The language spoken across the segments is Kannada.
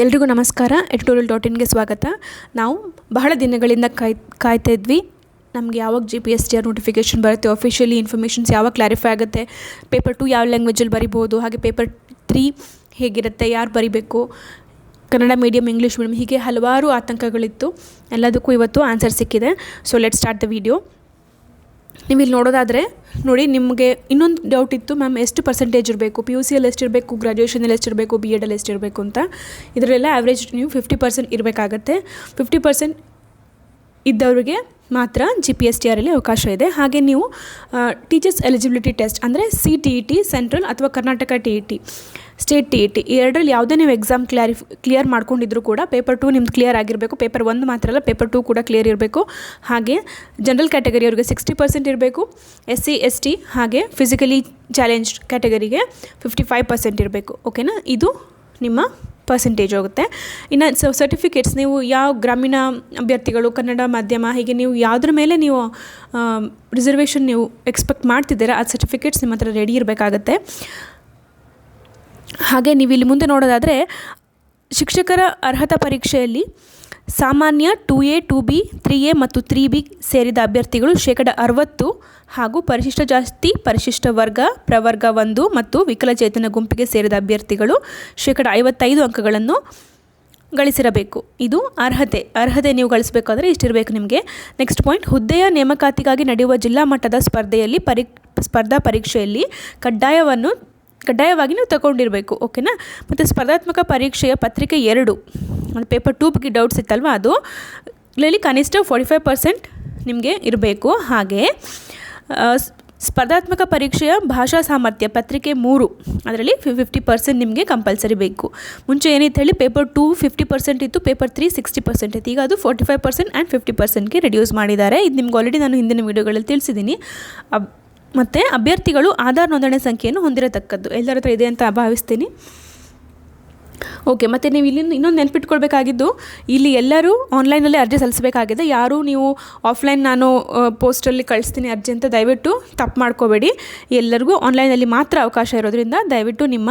ಎಲ್ರಿಗೂ ನಮಸ್ಕಾರ. editorial.in ಗೆ ಸ್ವಾಗತ. ನಾವು ಬಹಳ ದಿನಗಳಿಂದ ಕಾಯ್ತಾ ಇದ್ವಿ. ನಮಗೆ ಯಾವಾಗ GPSTR ನೋಟಿಫಿಕೇಷನ್ ಬರುತ್ತೆ, ಆಫಿಷಿಯಲಿ ಇನ್ಫಾರ್ಮೇಷನ್ಸ್ ಯಾವಾಗ ಕ್ಲಾರಿಫೈ ಆಗುತ್ತೆ, ಪೇಪರ್ 2 ಯಾವ ಲ್ಯಾಂಗ್ವೇಜಲ್ಲಿ ಬರಿಬೋದು, ಹಾಗೆ ಪೇಪರ್ 3 ಹೇಗಿರುತ್ತೆ, ಯಾರು ಬರಿಬೇಕು, ಕನ್ನಡ ಮೀಡಿಯಮ್, ಇಂಗ್ಲೀಷ್ ಮೀಡಿಯಮ್, ಹೀಗೆ ಹಲವಾರು ಆತಂಕಗಳಿತ್ತು. ಎಲ್ಲದಕ್ಕೂ ಇವತ್ತು ಆನ್ಸರ್ ಸಿಕ್ಕಿದೆ. So let start the video. ನೀವು ಇಲ್ಲಿ ನೋಡೋದಾದರೆ ನೋಡಿ, ನಿಮಗೆ ಇನ್ನೊಂದು ಡೌಟ್ ಇತ್ತು, ಮ್ಯಾಮ್ ಎಷ್ಟು ಪರ್ಸೆಂಟೇಜ್ ಇರಬೇಕು, PUCಯಲ್ಲಿ ಎಷ್ಟಿರಬೇಕು, ಗ್ರ್ಯಾಜುಯೇಷನಲ್ಲಿ ಎಷ್ಟಿರಬೇಕು, BEdಲ್ಲಿ ಎಷ್ಟಿರಬೇಕು ಅಂತ. ಇದರಲ್ಲೆಲ್ಲ ಆ್ಯಾವ್ರೇಜ್ ನೀವು 50% ಇರಬೇಕಾಗತ್ತೆ. 50% ಇದ್ದವ್ರಿಗೆ ಮಾತ್ರ GPSTRಲ್ಲಿ ಅವಕಾಶ ಇದೆ. ಹಾಗೆ ನೀವು ಟೀಚರ್ಸ್ ಎಲಿಜಿಬಿಲಿಟಿ ಟೆಸ್ಟ್ ಅಂದರೆ CTET ಸೆಂಟ್ರಲ್ ಅಥವಾ ಕರ್ನಾಟಕ TET, ಸ್ಟೇಟ್ TET, ಈ ಎರಡರಲ್ಲಿ ಯಾವುದೇ ನೀವು ಎಕ್ಸಾಮ್ ಕ್ಲಿಯರ್ ಮಾಡ್ಕೊಂಡಿದ್ರು ಕೂಡ ಪೇಪರ್ 2 ನಿಮ್ದು ಕ್ಲಿಯರ್ ಆಗಿರಬೇಕು. ಪೇಪರ್ 1 ಮಾತ್ರ ಅಲ್ಲ, ಪೇಪರ್ 2 ಕೂಡ ಕ್ಲಿಯರ್ ಇರಬೇಕು. ಹಾಗೆ ಜನರಲ್ ಕ್ಯಾಟಗರಿಯವ್ರಿಗೆ 60% ಇರಬೇಕು. SC ST ಹಾಗೆ ಫಿಸಿಕಲಿ ಚಾಲೆಂಜ್ಡ್ ಕ್ಯಾಟಗರಿಗೆ 55% ಇರಬೇಕು. ಓಕೆನಾ, ಇದು ನಿಮ್ಮ ಪರ್ಸೆಂಟೇಜ್ ಹೋಗುತ್ತೆ. ಇನ್ನು ಸರ್ಟಿಫಿಕೇಟ್ಸ್, ನೀವು ಯಾವ ಗ್ರಾಮೀಣ ಅಭ್ಯರ್ಥಿಗಳು, ಕನ್ನಡ ಮಾಧ್ಯಮ, ಹೀಗೆ ನೀವು ಯಾವುದ್ರ ಮೇಲೆ ನೀವು ರಿಸರ್ವೇಷನ್ ನೀವು ಎಕ್ಸ್ಪೆಕ್ಟ್ ಮಾಡ್ತಿದ್ದೀರಾ, ಆ ಸರ್ಟಿಫಿಕೇಟ್ಸ್ ನಿಮ್ಮ ಹತ್ರ ರೆಡಿ ಇರಬೇಕಾಗತ್ತೆ. ಹಾಗೆ ನೀವು ಇಲ್ಲಿ ಮುಂದೆ ನೋಡೋದಾದರೆ, ಶಿಕ್ಷಕರ ಅರ್ಹತಾ ಪರೀಕ್ಷೆಯಲ್ಲಿ ಸಾಮಾನ್ಯ 2A 2B 3A ಮತ್ತು 3B ಸೇರಿದ ಅಭ್ಯರ್ಥಿಗಳು 60% ಹಾಗೂ ಪರಿಶಿಷ್ಟ ಜಾತಿ, ಪರಿಶಿಷ್ಟ ವರ್ಗ, ಪ್ರವರ್ಗ 1 ಮತ್ತು ವಿಕಲಚೇತನ ಗುಂಪಿಗೆ ಸೇರಿದ ಅಭ್ಯರ್ಥಿಗಳು 55% ಅಂಕಗಳನ್ನು ಗಳಿಸಿರಬೇಕು. ಇದು ಅರ್ಹತೆ ನೀವು ಗಳಿಸಬೇಕಾದ್ರೆ ಇಷ್ಟಿರಬೇಕು ನಿಮಗೆ. ನೆಕ್ಸ್ಟ್ ಪಾಯಿಂಟ್, ಹುದ್ದೆಯ ನೇಮಕಾತಿಗಾಗಿ ನಡೆಯುವ ಜಿಲ್ಲಾ ಮಟ್ಟದ ಸ್ಪರ್ಧೆಯಲ್ಲಿ ಸ್ಪರ್ಧಾ ಪರೀಕ್ಷೆಯಲ್ಲಿ ಕಡ್ಡಾಯವಾಗಿ ನೀವು ತಗೊಂಡಿರಬೇಕು. ಓಕೆನಾ. ಮತ್ತು ಸ್ಪರ್ಧಾತ್ಮಕ ಪರೀಕ್ಷೆಯ ಪತ್ರಿಕೆ 2 ಪೇಪರ್ 2 ಬಗ್ಗೆ ಡೌಟ್ಸ್ ಇತ್ತಲ್ವ, ಅದು ಇದರಲ್ಲಿ ಕನಿಷ್ಠ 45% ನಿಮಗೆ ಇರಬೇಕು. ಹಾಗೆ ಸ್ಪರ್ಧಾತ್ಮಕ ಪರೀಕ್ಷೆಯ ಭಾಷಾ ಸಾಮರ್ಥ್ಯ ಪತ್ರಿಕೆ 3 ಅದರಲ್ಲಿ 50% ನಿಮಗೆ ಕಂಪಲ್ಸರಿ ಬೇಕು. ಮುಂಚೆ ಏನಿತ್ತು ಹೇಳಿ, ಪೇಪರ್ 2 50% ಇತ್ತು, ಪೇಪರ್ 3 60% ಇತ್ತು. ಈಗ ಅದು 45% ಆ್ಯಂಡ್ 50%ಗೆ ರಿಡ್ಯೂಸ್ ಮಾಡಿದ್ದಾರೆ. ಇದು ನಿಮ್ಗೆ ಆಲ್ರೆಡಿ ನಾನು ಹಿಂದಿನ ವೀಡಿಯೋಗಳಲ್ಲಿ ತಿಳಿಸಿದ್ದೀನಿ. ಮತ್ತು ಅಭ್ಯರ್ಥಿಗಳು ಆಧಾರ್ ನೋಂದಣಿ ಸಂಖ್ಯೆಯನ್ನು ಹೊಂದಿರತಕ್ಕದ್ದು ಎಲ್ಲರ ಹತ್ರ ಇದೆ ಅಂತ ಭಾವಿಸ್ತೀನಿ. ಓಕೆ, ಮತ್ತು ನೀವು ಇಲ್ಲಿ ಇನ್ನೊಂದು ನೆನಪಿಟ್ಕೊಳ್ಬೇಕಾಗಿದ್ದು, ಇಲ್ಲಿ ಎಲ್ಲರೂ ಆನ್ಲೈನಲ್ಲಿ ಅರ್ಜಿ ಸಲ್ಲಿಸಬೇಕಾಗಿದೆ. ಯಾರೂ ನೀವು ಆಫ್ಲೈನ್ ನಾನು ಪೋಸ್ಟಲ್ಲಿ ಕಳಿಸ್ತೀನಿ ಅರ್ಜಿ ಅಂತ ದಯವಿಟ್ಟು ತಪ್ಪು ಮಾಡ್ಕೋಬೇಡಿ. ಎಲ್ಲರಿಗೂ ಆನ್ಲೈನಲ್ಲಿ ಮಾತ್ರ ಅವಕಾಶ ಇರೋದ್ರಿಂದ ದಯವಿಟ್ಟು ನಿಮ್ಮ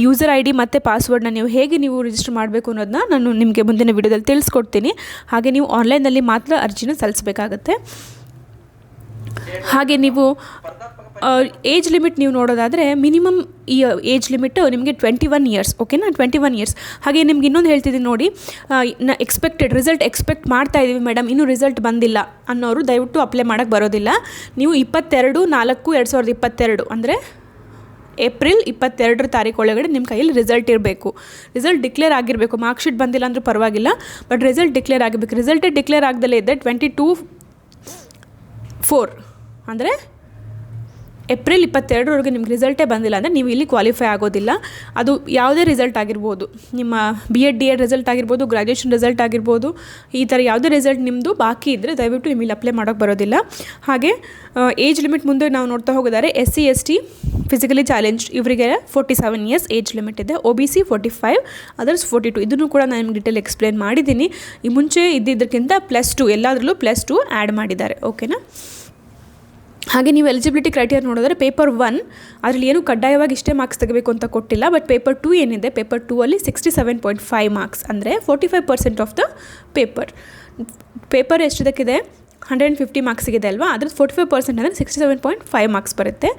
ಯೂಸರ್ ID ಮತ್ತು ಪಾಸ್ವರ್ಡ್ನ ನೀವು ರಿಜಿಸ್ಟರ್ ಮಾಡಬೇಕು ಅನ್ನೋದನ್ನ ನಾನು ನಿಮಗೆ ಮುಂದಿನ ವೀಡಿಯೋದಲ್ಲಿ ತಿಳಿಸ್ಕೊಡ್ತೀನಿ. ಹಾಗೆ ನೀವು ಆನ್ಲೈನಲ್ಲಿ ಮಾತ್ರ ಅರ್ಜಿನ ಸಲ್ಲಿಸಬೇಕಾಗತ್ತೆ. ಹಾಗೆ ನೀವು ಏಜ್ ಲಿಮಿಟ್ ನೀವು ನೋಡೋದಾದರೆ, ಮಿನಿಮಮ್ ಈ ಏಜ್ ಲಿಮಿಟ್ ನಿಮಗೆ 21 ಇಯರ್ಸ್. ಓಕೆನಾ, 21 ಇಯರ್ಸ್. ಹಾಗೆ ನಿಮ್ಗೆ ಇನ್ನೊಂದು ಹೇಳ್ತಿದ್ದೀನಿ ನೋಡಿ, ರಿಸಲ್ಟ್ ಎಕ್ಸ್ಪೆಕ್ಟ್ ಮಾಡ್ತಾ ಇದ್ದೀವಿ ಮೇಡಮ್, ಇನ್ನೂ ರಿಸಲ್ಟ್ ಬಂದಿಲ್ಲ ಅನ್ನೋರು ದಯವಿಟ್ಟು ಅಪ್ಲೈ ಮಾಡೋಕ್ಕೆ ಬರೋದಿಲ್ಲ. ನೀವು 22/4/2022 ಅಂದರೆ ಏಪ್ರಿಲ್ 22 ತಾರೀಕು ಒಳಗಡೆ ನಿಮ್ಮ ಕೈಯಲ್ಲಿ ರಿಸಲ್ಟ್ ಇರಬೇಕು. ರಿಸಲ್ಟ್ ಡಿಕ್ಲೇರ್ ಆಗಿರಬೇಕು. ಮಾರ್ಕ್ ಶೀಟ್ ಬಂದಿಲ್ಲ ಅಂದರೂ ಪರವಾಗಿಲ್ಲ, ಬಟ್ ರಿಸಲ್ಟ್ ಡಿಕ್ಲೇರ್ ಆಗಿರಬೇಕು. ರಿಸಲ್ಟೇ ಡಿಕ್ಲೇರ್ ಆಗದಲ್ಲೇ ಇದ್ದರೆ 22/4 ಅಂದರೆ ಏಪ್ರಿಲ್ 22ವರೆಗೆ ನಿಮ್ಗೆ ರಿಸಲ್ಟೇ ಬಂದಿಲ್ಲ ಅಂದರೆ ನೀವು ಇಲ್ಲಿ ಕ್ವಾಲಿಫೈ ಆಗೋದಿಲ್ಲ. ಅದು ಯಾವುದೇ ರಿಸಲ್ಟ್ ಆಗಿರ್ಬೋದು, ನಿಮ್ಮ BEd DEd ರಿಸಲ್ಟ್ ಆಗಿರ್ಬೋದು, ಗ್ರ್ಯಾಜುಯೇಷನ್ ರಿಸಲ್ಟ್ ಆಗಿರ್ಬೋದು, ಈ ಥರ ಯಾವುದೇ ರಿಸಲ್ಟ್ ನಿಮ್ಮದು ಬಾಕಿ ಇದ್ದರೆ ದಯವಿಟ್ಟು ನಿಮಗೆ ಅಪ್ಲೈ ಮಾಡೋಕ್ಕೆ ಬರೋದಿಲ್ಲ. ಹಾಗೆ ಏಜ್ ಲಿಮಿಟ್ ಮುಂದೆ ನಾವು ನೋಡ್ತಾ ಹೋಗೋದಾದ್ರೆ, SC ST ಫಿಸಿಕಲಿ ಚಾಲೆಂಜ್ಡ್ ಇವರಿಗೆ 47 ಇಯರ್ಸ್ ಏಜ್ ಲಿಮಿಟ್ ಇದೆ. OBC 45, others 42. ಇದನ್ನು ಕೂಡ ನಾನು ನಿಮ್ಗೆ ಡೀಟೇಲ್ ಎಕ್ಸ್ಪ್ಲೇನ್ ಮಾಡಿದ್ದೀನಿ. ಈ ಮುಂಚೆ ಇದ್ದಿದ್ದಕ್ಕಿಂತ +2 ಎಲ್ಲದರಲ್ಲೂ +2 ಆ್ಯಡ್ ಮಾಡಿದ್ದಾರೆ. ಓಕೆನಾ. ಹಾಗೆ ನೀವು ಎಲಿಜಿಬಿಲಿಟಿ ಕ್ರೈಟೀರಿಯಾ ನೋಡಿದ್ರೆ, ಪೇಪರ್ 1 ಅದರಲ್ಲಿ ಏನು ಕಡ್ಡಾಯವಾಗಿ ಇಷ್ಟೇ ಮಾರ್ಕ್ಸ್ ತೆಗಬೇಕು ಅಂತ ಕೊಟ್ಟಿಲ್ಲ. ಬಟ್ ಪೇಪರ್ 2 ಏನಿದೆ, ಪೇಪರ್ 2 ಅಲ್ಲಿ 67.5 ಮಾರ್ಕ್ಸ್ ಅಂದರೆ 45% ಆಫ್ ದ ಪೇಪರ್ ಎಷ್ಟಿದಕ್ಕಿದೆ, 150 ಮಾರ್ಕ್ಸಿಗಿದೆ ಅಲ್ವಾ, ಅದ್ರದ್ದು 45% ಅಂದರೆ 67.5 ಮಾರ್ಕ್ಸ್ ಬರುತ್ತೆ.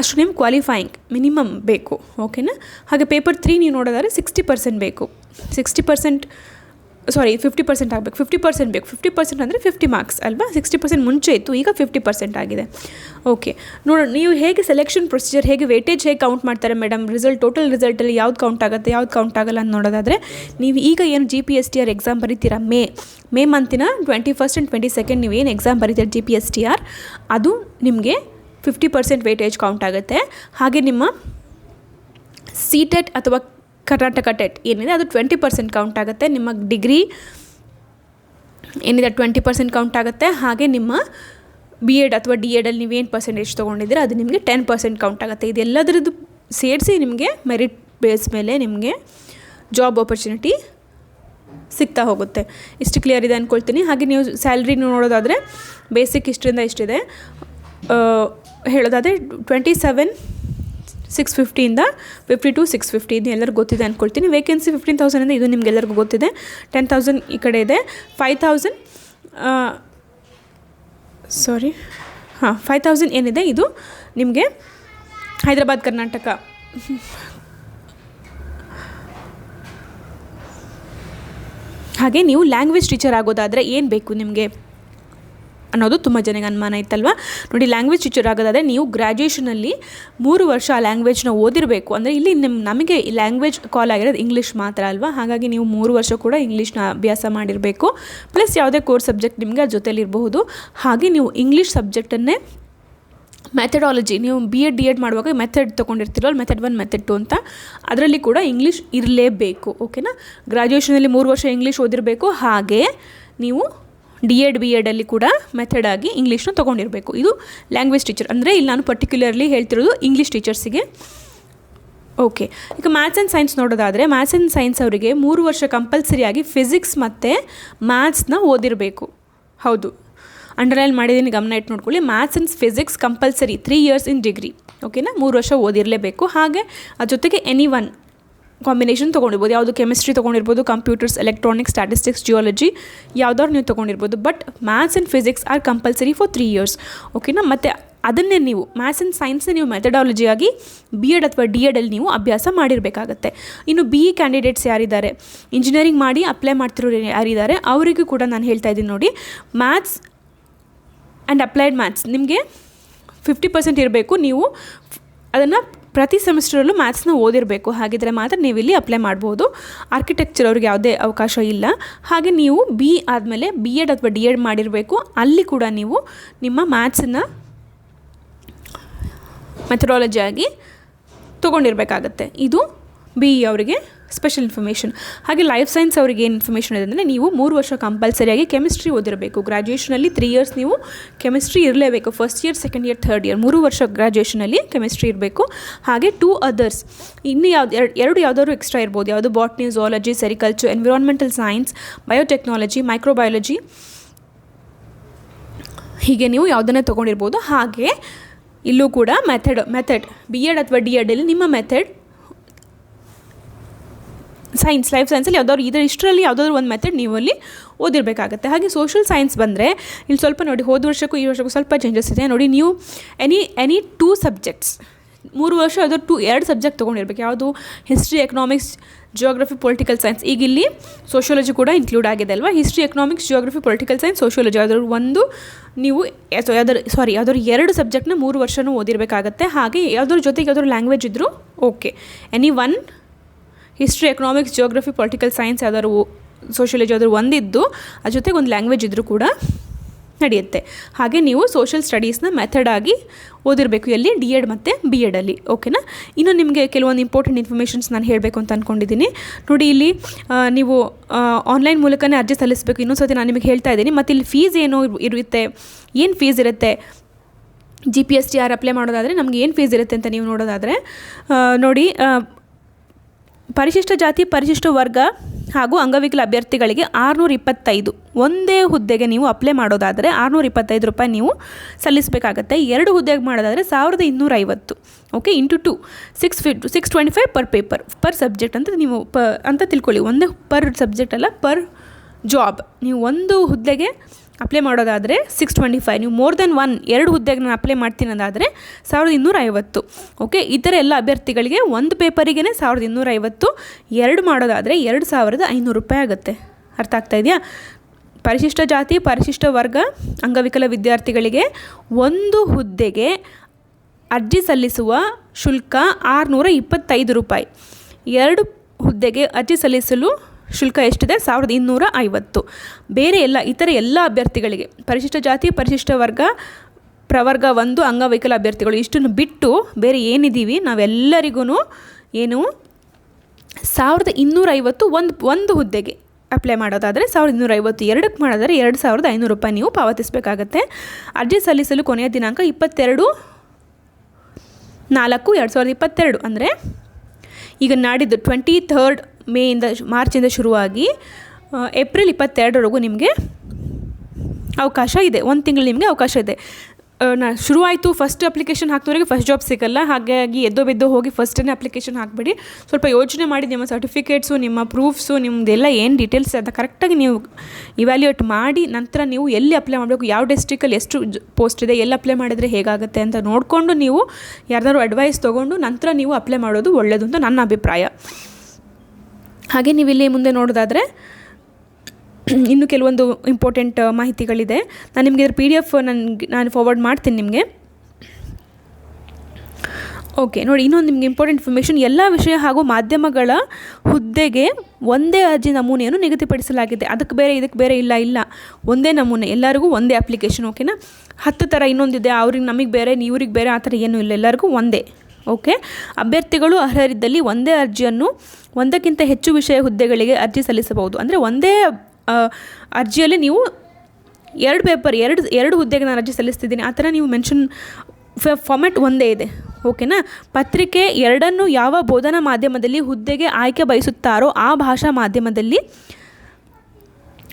ಅಷ್ಟು ನಿಮ್ಗೆ ಕ್ವಾಲಿಫೈಯಿಂಗ್ ಮಿನಿಮಮ್ ಬೇಕು. ಓಕೆನಾ. ಹಾಗೆ ಪೇಪರ್ 3 ನೀವು ನೋಡೋದಾದ್ರೆ 60% ಬೇಕು. 50% ಆಗಬೇಕು. 50% ಬೇಕು. 50% ಅಂದರೆ 50 ಮಾರ್ಕ್ಸ್ ಅಲ್ವಾ. 60% ಮುಂಚೆ ಇತ್ತು, ಈಗ 50% ಆಗಿದೆ. ಓಕೆ, ನೋಡೋಣ ನೀವು ಹೇಗೆ ಸೆಲೆಕ್ಷನ್ ಪ್ರೊಸೀಜರ್, ಹೇಗೆ ವೇಟೇಜ್ ಹೇಗೆ ಕೌಂಟ್ ಮಾಡ್ತಾರೆ ಮೇಡಮ್, ಟೋಟಲ್ ರಿಸಲ್ಟಲ್ಲಿ ಯಾವ್ದು ಕೌಂಟ್ ಆಗುತ್ತೆ, ಯಾವ್ದು ಕೌಂಟ್ ಆಗಲ್ಲ ಅಂತ ನೋಡೋದಾದರೆ, ನೀವು ಈಗ ಏನು GPSTR ಎಕ್ಸಾಮ್ ಬರೀತೀರಾ, ಮೇ ಮಂತಿನ 21st and 22nd ನೀವು ಏನು ಎಕ್ಸಾಮ್ ಬರೀತೀರ GPSTR, ಅದು ನಿಮಗೆ 50% ವೇಟೇಜ್ ಕೌಂಟ್ ಆಗುತ್ತೆ. ಹಾಗೆ ನಿಮ್ಮ CTET ಅಥವಾ ಕರ್ನಾಟಕ TET ಏನಿದೆ ಅದು 20% ಕೌಂಟ್ ಆಗುತ್ತೆ. ನಿಮ್ಮ ಡಿಗ್ರಿ ಏನಿದೆ 20% ಕೌಂಟ್ ಆಗುತ್ತೆ. ಹಾಗೆ ನಿಮ್ಮ BEd ಅಥವಾ DEdಲ್ಲಿ ನೀವೇನು ಪರ್ಸೆಂಟೇಜ್ ತೊಗೊಂಡಿದ್ದೀರ ಅದು ನಿಮಗೆ 10% ಕೌಂಟ್ ಆಗುತ್ತೆ. ಇದೆಲ್ಲದರದ್ದು ಸೇರಿಸಿ ನಿಮಗೆ ಮೆರಿಟ್ ಬೇಸ್ ಮೇಲೆ ನಿಮಗೆ ಜಾಬ್ ಆಪರ್ಚುನಿಟಿ ಸಿಗ್ತಾ ಹೋಗುತ್ತೆ. ಇಷ್ಟು ಕ್ಲಿಯರ್ ಇದೆ ಅಂದ್ಕೊಳ್ತೀನಿ. ಹಾಗೆ ನೀವು ಸ್ಯಾಲ್ರಿ ನೋಡೋದಾದರೆ, ಬೇಸಿಕ್ ಇಷ್ಟರಿಂದ ಇಷ್ಟಿದೆ ಹೇಳೋದಾದರೆ 27 650 50 to 650 ಇದು ಎಲ್ಲರಿಗೂ ಗೊತ್ತಿದೆ ಅಂದ್ಕೊಳ್ತೀನಿ. ವೇಕೆನ್ಸಿ 15,000 ಇದು ನಿಮಗೆಲ್ಲರಿಗೂ ಗೊತ್ತಿದೆ. 10,000 ಈ ಕಡೆ ಇದೆ. 5,000 ಏನಿದೆ ಇದು ನಿಮಗೆ ಹೈದರಾಬಾದ್ ಕರ್ನಾಟಕ ಹಾಗೆ ನೀವು ಲ್ಯಾಂಗ್ವೇಜ್ ಟೀಚರ್ ಆಗೋದಾದರೆ ಏನು ಬೇಕು ನಿಮಗೆ ಅನ್ನೋದು ತುಂಬ ಜನಕ್ಕೆ ಅನುಮಾನ ಇತ್ತಲ್ವ. ನೋಡಿ, ಲ್ಯಾಂಗ್ವೇಜ್ ಟೀಚರ್ ಆಗೋದಾದರೆ ನೀವು ಗ್ರ್ಯಾಜುಯೇಷನಲ್ಲಿ 3 ವರ್ಷ ಆ ಲ್ಯಾಂಗ್ವೇಜ್ನ ಓದಿರಬೇಕು. ಅಂದರೆ ಇಲ್ಲಿ ನಮಗೆ ಲ್ಯಾಂಗ್ವೇಜ್ ಕಾಲ್ ಆಗಿರೋದು ಇಂಗ್ಲೀಷ್ ಮಾತ್ರ ಅಲ್ವಾ, ಹಾಗಾಗಿ ನೀವು 3 ವರ್ಷ ಕೂಡ ಇಂಗ್ಲೀಷ್ನ ಅಭ್ಯಾಸ ಮಾಡಿರಬೇಕು. ಪ್ಲಸ್ ಯಾವುದೇ ಕೋರ್ಸ್ ಸಬ್ಜೆಕ್ಟ್ ನಿಮಗೆ ಅದ್ರ ಜೊತೆಲಿರಬಹುದು. ಹಾಗೆ ನೀವು ಇಂಗ್ಲೀಷ್ ಸಬ್ಜೆಕ್ಟನ್ನೇ ಮೆಥಡಾಲಜಿ, ನೀವು BEd DEd ಮಾಡುವಾಗ ಮೆಥಡ್ ತೊಗೊಂಡಿರ್ತೀರಲ್ಲ, ಮೆಥಡ್ 1 ಮೆಥಡ್ 2 ಅಂತ, ಅದರಲ್ಲಿ ಕೂಡ ಇಂಗ್ಲೀಷ್ ಇರಲೇಬೇಕು. ಓಕೆನಾ. ಗ್ರ್ಯಾಜುಯೇಷನಲ್ಲಿ 3 ವರ್ಷ ಇಂಗ್ಲೀಷ್ ಓದಿರಬೇಕು. ಹಾಗೆ ನೀವು DEd BEd ಅಲ್ಲಿ ಕೂಡ ಮೆಥಡ್ ಆಗಿ ಇಂಗ್ಲೀಷ್ನ ತೊಗೊಂಡಿರಬೇಕು. ಇದು ಲ್ಯಾಂಗ್ವೇಜ್ ಟೀಚರ್. ಅಂದರೆ ಇಲ್ಲಿ ನಾನು ಪರ್ಟಿಕ್ಯುಲರ್ಲಿ ಹೇಳ್ತಿರೋದು ಇಂಗ್ಲೀಷ್ ಟೀಚರ್ಸಿಗೆ. ಓಕೆ, ಈಗ ಮ್ಯಾಥ್ಸ್ ಆ್ಯಂಡ್ ಸೈನ್ಸ್ ನೋಡೋದಾದರೆ, ಮ್ಯಾಥ್ಸ್ ಆ್ಯಂಡ್ ಸೈನ್ಸ್ ಅವರಿಗೆ 3 ವರ್ಷ ಕಂಪಲ್ಸರಿಯಾಗಿ ಫಿಸಿಕ್ಸ್ ಮತ್ತು ಮ್ಯಾಥ್ಸ್ನ ಓದಿರಬೇಕು. ಹೌದು, ಅಂಡರ್ಲೈನ್ ಮಾಡಿದ್ದೀನಿ, ಗಮನ ಇಟ್ಟು ನೋಡ್ಕೊಳ್ಳಿ. Maths and physics compulsory 3 years in degree. ಓಕೆನಾ, 3 ವರ್ಷ ಓದಿರಲೇಬೇಕು. ಹಾಗೆ ಅದ್ರ ಜೊತೆಗೆ ಎನಿ ಒನ್ ಕಾಂಬಿನೇಷನ್ ತೊಗೊಂಡಿರ್ಬೋದು. ಯಾವುದು ಕೆಮಿಸ್ಟ್ರಿ ತೊಗೊಂಡಿರ್ಬೋದು, ಕಂಪ್ಯೂಟರ್ಸ್, ಎಲೆಕ್ಟ್ರಾನಿಕ್ಸ್, ಸ್ಟ್ಯಾಟಿಸ್ಟಿಕ್ಸ್, ಜಿಯಾಲಜಿ ಯಾವುದಾದ್ರು ನೀವು ತೊಗೊಂಡಿರ್ಬೋದು. But maths and physics are compulsory for 3 years. ಓಕೆನಾ. ಮತ್ತು ಅದನ್ನೇ ನೀವು ಮ್ಯಾಥ್ಸ್ ಆ್ಯಂಡ್ ಸೈನ್ಸ್ನ ನೀವು ಮೆಥಡಾಲಜಿಯಾಗಿ BEd ಅಥವಾ DEd ಅಲ್ಲಿ ನೀವು ಅಭ್ಯಾಸ ಮಾಡಿರಬೇಕಾಗತ್ತೆ. ಇನ್ನು BE ಕ್ಯಾಂಡಿಡೇಟ್ಸ್ ಯಾರಿದ್ದಾರೆ, ಇಂಜಿನಿಯರಿಂಗ್ ಮಾಡಿ ಅಪ್ಲೈ ಮಾಡ್ತಿರೋರು ಯಾರಿದ್ದಾರೆ, ಅವರಿಗೂ ಕೂಡ ನಾನು ಹೇಳ್ತಾ ಇದ್ದೀನಿ ನೋಡಿ, ಮ್ಯಾಥ್ಸ್ ಆ್ಯಂಡ್ ಅಪ್ಲೈಡ್ ಮ್ಯಾಥ್ಸ್ ನಿಮಗೆ 50% ಇರಬೇಕು. ನೀವು ಅದನ್ನು ಪ್ರತಿ ಸೆಮಿಸ್ಟರಲ್ಲೂ ಮ್ಯಾಥ್ಸ್ನ ಓದಿರಬೇಕು. ಹಾಗಿದ್ರೆ ಮಾತ್ರ ನೀವು ಇಲ್ಲಿ ಅಪ್ಲೈ ಮಾಡ್ಬೋದು. ಆರ್ಕಿಟೆಕ್ಚರ್ ಅವ್ರಿಗೆ ಯಾವುದೇ ಅವಕಾಶ ಇಲ್ಲ. ಹಾಗೆ ನೀವು BE ಆದಮೇಲೆ BEd ಅಥವಾ DEd ಮಾಡಿರಬೇಕು. ಅಲ್ಲಿ ಕೂಡ ನೀವು ನಿಮ್ಮ ಮ್ಯಾಥ್ಸನ್ನು ಮೆಥಡಾಲಜಿಯಾಗಿ ತೊಗೊಂಡಿರಬೇಕಾಗತ್ತೆ. ಇದು BE ಅವರಿಗೆ ಸ್ಪೆಷಲ್ ಇನ್ಫಾರ್ಮೇಷನ್. ಹಾಗೆ ಲೈಫ್ ಸೈನ್ಸ್ ಅವರಿಗೆ ಏನು ಇನ್ಫಾರ್ಮೇಷನ್ ಇದೆ ಅಂದರೆ, ನೀವು 3 ವರ್ಷ ಕಂಪಲ್ಸರಿಯಾಗಿ ಕೆಮಿಸ್ಟ್ರಿ ಓದಿರಬೇಕು. ಗ್ರ್ಯಾಜುಯೇಷನಲ್ಲಿ 3 years ನೀವು ಕೆಮಿಸ್ಟ್ರಿ ಇರಲೇಬೇಕು. First year, second year, third year 3 ವರ್ಷ ಗ್ರ್ಯಾಜುಯೇಷನಲ್ಲಿ ಕೆಮಿಸ್ಟ್ರಿ ಇರಬೇಕು. ಹಾಗೆ 2 others ಇನ್ನು ಯಾವುದಾದ್ರು ಎಕ್ಸ್ಟ್ರಾ ಇರ್ಬೋದು. ಯಾವುದು botany, zoology, sericulture, environmental science, biotechnology, microbiology, ಹೀಗೆ ನೀವು ಯಾವುದನ್ನೇ ತೊಗೊಂಡಿರ್ಬೋದು. ಹಾಗೆ ಇಲ್ಲೂ ಕೂಡ ಮೆಥಡ್ BEd ಅಥವಾ DEd ಅಲ್ಲಿ ನಿಮ್ಮ ಮೆಥಡ್ ಸೈನ್ಸ್, ಲೈಫ್ ಸೈನ್ಸಲ್ಲಿ ಯಾವುದಾದ್ರು ಇಷ್ಟರಲ್ಲಿ ಯಾವುದಾದ್ರು ಒಂದು ಮೆಥಡ್ ನೀವು ಅಲ್ಲಿ ಓದಿರಬೇಕಾಗತ್ತೆ. ಹಾಗೆ ಸೋಷಲ್ ಸೈನ್ಸ್ ಬಂದರೆ ಇಲ್ಲಿ ಸ್ವಲ್ಪ ನೋಡಿ, ಹೋದ ವರ್ಷಕ್ಕೂ ಈ ವರ್ಷಕ್ಕೂ ಸ್ವಲ್ಪ ಚೇಂಜಸ್ ಇದೆ ನೋಡಿ. ನೀವು ಎನಿ 2 subjects 3 ವರ್ಷ ಯಾವ್ದಾದ್ರು 2 ಸಬ್ಜೆಕ್ಟ್ ತೊಗೊಂಡಿರ್ಬೇಕು. ಯಾವುದು history, economics, geography, political science. ಈಗ ಇಲ್ಲಿ ಸೋಷಿಯಾಲಜಿ ಕೂಡ ಇನ್ಕ್ಲೂಡ್ ಆಗಿದೆ ಅಲ್ವಾ. History, economics, geography, political science, sociology ಯಾವ್ದಾದ್ರು ಒಂದು ನೀವು ಯಾವ್ದಾದ್ರು 2 ಸಬ್ಜೆಕ್ಟ್ನ 3 ವರ್ಷನೂ ಓದಿರಬೇಕಾಗತ್ತೆ. ಹಾಗೆ ಯಾವ್ದಾದ್ರು ಜೊತೆಗೆ ಯಾವ್ದಾದ್ರು ಲ್ಯಾಂಗ್ವೇಜ್ ಇದ್ದರೂ okay. Any one history, economics, geography, political science ಯಾವ್ದಾದ್ರು, ಸೋಷಿಯಾಲಜಿ ಯಾವ್ದಾದ್ರು ಒಂದಿದ್ದು ಅದ್ರ ಜೊತೆಗೆ ಒಂದು ಲ್ಯಾಂಗ್ವೇಜ್ ಇದ್ದರೂ ಕೂಡ ನಡೆಯುತ್ತೆ. ಹಾಗೆ ನೀವು ಸೋಷಲ್ ಸ್ಟಡೀಸ್ನ ಮೆಥಡ್ ಆಗಿ ಓದಿರಬೇಕು ಎಲ್ಲಿ, DEd ಮತ್ತು BEd ಅಲ್ಲಿ. ಓಕೆನಾ. ಇನ್ನು ನಿಮಗೆ ಕೆಲವೊಂದು ಇಂಪಾರ್ಟೆಂಟ್ ಇನ್ಫಾರ್ಮೇಷನ್ಸ್ ನಾನು ಹೇಳಬೇಕು ಅಂತ ಅಂದ್ಕೊಂಡಿದ್ದೀನಿ ನೋಡಿ. ಇಲ್ಲಿ ನೀವು ಆನ್ಲೈನ್ ಮೂಲಕನೇ ಅರ್ಜಿ ಸಲ್ಲಿಸಬೇಕು. ಇನ್ನೊಂದು ಸತಿ ನಾನು ನಿಮಗೆ ಹೇಳ್ತಾ ಇದ್ದೀನಿ. ಮತ್ತು ಇಲ್ಲಿ ಫೀಸ್ ಏನು ಫೀಸ್ ಇರುತ್ತೆ, GPSTR ಅಪ್ಲೈ ಮಾಡೋದಾದರೆ ನಮಗೆ ಏನು ಫೀಸ್ ಇರುತ್ತೆ ಅಂತ ನೀವು ನೋಡೋದಾದರೆ ನೋಡಿ, ಪರಿಶಿಷ್ಟ ಜಾತಿ, ಪರಿಶಿಷ್ಟ ವರ್ಗ ಹಾಗೂ ಅಂಗವಿಕಲ ಅಭ್ಯರ್ಥಿಗಳಿಗೆ 625 ಒಂದೇ ಹುದ್ದೆಗೆ ನೀವು ಅಪ್ಲೈ ಮಾಡೋದಾದರೆ 625 ರೂಪಾಯಿ ನೀವು ಸಲ್ಲಿಸಬೇಕಾಗತ್ತೆ. 2 ಹುದ್ದೆಗೆ ಮಾಡೋದಾದರೆ 1250. Okay, into 2 625 per paper, per subject ಅಂತ ನೀವು ಅಂತ ತಿಳ್ಕೊಳ್ಳಿ. ಒಂದೇ ಪರ್ ಸಬ್ಜೆಕ್ಟ್ ಅಲ್ಲ, ಪರ್ ಜಾಬ್. ನೀವು ಒಂದು ಹುದ್ದೆಗೆ ಅಪ್ಲೈ ಮಾಡೋದಾದರೆ 625. ನೀವು ಮೋರ್ ದೆನ್ 2 ಹುದ್ದೆಗೆ ನಾನು ಅಪ್ಲೈ ಮಾಡ್ತೀನಿ ಅನ್ನೋದಾದರೆ 1250. ಓಕೆ, ಈ ಥರ ಎಲ್ಲ ಅಭ್ಯರ್ಥಿಗಳಿಗೆ ಒಂದು ಪೇಪರಿಗೇ 1250. 2 ಮಾಡೋದಾದರೆ 2500 ರೂಪಾಯಿ ಆಗುತ್ತೆ. ಅರ್ಥ ಆಗ್ತಾ ಇದೆಯಾ? ಪರಿಶಿಷ್ಟ ಜಾತಿ, ಪರಿಶಿಷ್ಟ ವರ್ಗ, ಅಂಗವಿಕಲ ವಿದ್ಯಾರ್ಥಿಗಳಿಗೆ ಒಂದು ಹುದ್ದೆಗೆ ಅರ್ಜಿ ಸಲ್ಲಿಸುವ ಶುಲ್ಕ 625 ರೂಪಾಯಿ. 2 ಹುದ್ದೆಗೆ ಅರ್ಜಿ ಸಲ್ಲಿಸಲು ಶುಲ್ಕ ಎಷ್ಟಿದೆ? 1250. ಬೇರೆ ಇತರ ಎಲ್ಲ ಅಭ್ಯರ್ಥಿಗಳಿಗೆ, ಪರಿಶಿಷ್ಟ ಜಾತಿ, ಪರಿಶಿಷ್ಟ ವರ್ಗ, ಪ್ರವರ್ಗ 1, ಅಂಗವೈಕಲ್ಯ ಅಭ್ಯರ್ಥಿಗಳು ಇಷ್ಟನ್ನು ಬಿಟ್ಟು ಬೇರೆ ಏನಿದ್ದೀವಿ ನಾವೆಲ್ಲರಿಗೂ ಏನು 1250 ಒಂದು ಹುದ್ದೆಗೆ ಅಪ್ಲೈ ಮಾಡೋದಾದರೆ 1250. 2ಕ್ಕೆ ಮಾಡೋದಾದರೆ 2500 ರೂಪಾಯಿ ನೀವು ಪಾವತಿಸಬೇಕಾಗತ್ತೆ. ಅರ್ಜಿ ಸಲ್ಲಿಸಲು ಕೊನೆಯ ದಿನಾಂಕ 22/4/2022. ಅಂದರೆ ಈಗ ನಾಡಿದ್ದು 23rd ಮೇಯಿಂದ ಮಾರ್ಚಿಂದ ಶುರುವಾಗಿ ಏಪ್ರಿಲ್ 22ರವರೆಗೂ ನಿಮಗೆ ಅವಕಾಶ ಇದೆ. 1 ತಿಂಗಳು ನಿಮಗೆ ಅವಕಾಶ ಇದೆ. ಶುರುವಾಯಿತು ಫಸ್ಟ್ ಅಪ್ಲಿಕೇಶನ್ ಹಾಕಿದವರಿಗೆ ಫಸ್ಟ್ ಜಾಬ್ ಸಿಗಲ್ಲ. ಹಾಗಾಗಿ ಎದ್ದೋ ಬಿದ್ದೋ ಹೋಗಿ ಫಸ್ಟೇ ಅಪ್ಲಿಕೇಶನ್ ಹಾಕಬೇಡಿ. ಸ್ವಲ್ಪ ಯೋಚನೆ ಮಾಡಿ ನಿಮ್ಮ ಸರ್ಟಿಫಿಕೇಟ್ಸು, ನಿಮ್ಮ ಪ್ರೂಫ್ಸು, ನಿಮ್ಮದೆಲ್ಲ ಏನು ಡೀಟೇಲ್ಸ್ ಅದು ಕರೆಕ್ಟಾಗಿ ನೀವು ಇವ್ಯಾಲ್ಯೂಯೇಟ್ ಮಾಡಿ ನಂತರ ನೀವು ಎಲ್ಲಿ ಅಪ್ಲೈ ಮಾಡಬೇಕು, ಯಾವ ಡಿಸ್ಟ್ರಿಕಲ್ಲಿ ಎಷ್ಟು ಪೋಸ್ಟ್ ಇದೆ, ಎಲ್ಲಿ ಅಪ್ಲೈ ಮಾಡಿದರೆ ಹೇಗಾಗುತ್ತೆ ಅಂತ ನೋಡಿಕೊಂಡು ನೀವು ಯಾರ್ದಾದ್ರು ಅಡ್ವೈಸ್ ತೊಗೊಂಡು ನಂತರ ನೀವು ಅಪ್ಲೈ ಮಾಡೋದು ಒಳ್ಳೆಯದು ಅಂತ ನನ್ನ ಅಭಿಪ್ರಾಯ. ಹಾಗೆ ನೀವು ಇಲ್ಲಿ ಮುಂದೆ ನೋಡೋದಾದರೆ ಇನ್ನು ಕೆಲವೊಂದು ಇಂಪಾರ್ಟೆಂಟ್ ಮಾಹಿತಿಗಳಿದೆ. ನಾನು ನಿಮಗೆ ಇದ್ರ PDF ನಾನು ಫಾರ್ವರ್ಡ್ ಮಾಡ್ತೀನಿ ನಿಮಗೆ. ಓಕೆ ನೋಡಿ, ಇನ್ನೊಂದು ನಿಮಗೆ ಇಂಪಾರ್ಟೆಂಟ್ ಇನ್ಫಾರ್ಮೇಷನ್. ಎಲ್ಲ ವಿಷಯ ಹಾಗೂ ಮಾಧ್ಯಮಗಳ ಹುದ್ದೆಗೆ ಒಂದೇ ಅರ್ಜಿ ನಮೂನೆಯನ್ನು ನಿಗದಿಪಡಿಸಲಾಗಿದೆ. ಅದಕ್ಕೆ ಬೇರೆ ಇದಕ್ಕೆ ಬೇರೆ ಇಲ್ಲ, ಒಂದೇ ನಮೂನೆ, ಎಲ್ಲರಿಗೂ ಒಂದೇ ಅಪ್ಲಿಕೇಶನ್. ಓಕೆನಾ? 10 ಥರ ಇನ್ನೊಂದಿದೆ, ಅವ್ರಿಗೆ ನಮಗೆ ಬೇರೆ ಇವ್ರಿಗೆ ಬೇರೆ ಆ ಥರ ಏನೂ ಇಲ್ಲ, ಎಲ್ಲರಿಗೂ ಒಂದೇ. ಓಕೆ, ಅಭ್ಯರ್ಥಿಗಳು ಅರ್ಹರಿದ್ದಲ್ಲಿ ಒಂದೇ ಅರ್ಜಿಯನ್ನು ಒಂದಕ್ಕಿಂತ ಹೆಚ್ಚು ವಿಷಯ ಹುದ್ದೆಗಳಿಗೆ ಅರ್ಜಿ ಸಲ್ಲಿಸಬಹುದು. ಅಂದರೆ ಒಂದೇ ಅರ್ಜಿಯಲ್ಲಿ ನೀವು 2 ಪೇಪರ್, ಎರಡು ಹುದ್ದೆಗೆ ನಾನು ಅರ್ಜಿ ಸಲ್ಲಿಸ್ತಿದ್ದೀನಿ ಆ ಥರ ನೀವು ಮೆನ್ಷನ್ ಫಾರ್ಮ್ಯಾಟ್ ಒಂದೇ ಇದೆ. ಓಕೆನಾ? ಪತ್ರಿಕೆ 2 ಯಾವ ಬೋಧನಾ ಮಾಧ್ಯಮದಲ್ಲಿ ಹುದ್ದೆಗೆ ಆಯ್ಕೆ ಬಯಸುತ್ತಾರೋ ಆ ಭಾಷಾ ಮಾಧ್ಯಮದಲ್ಲಿ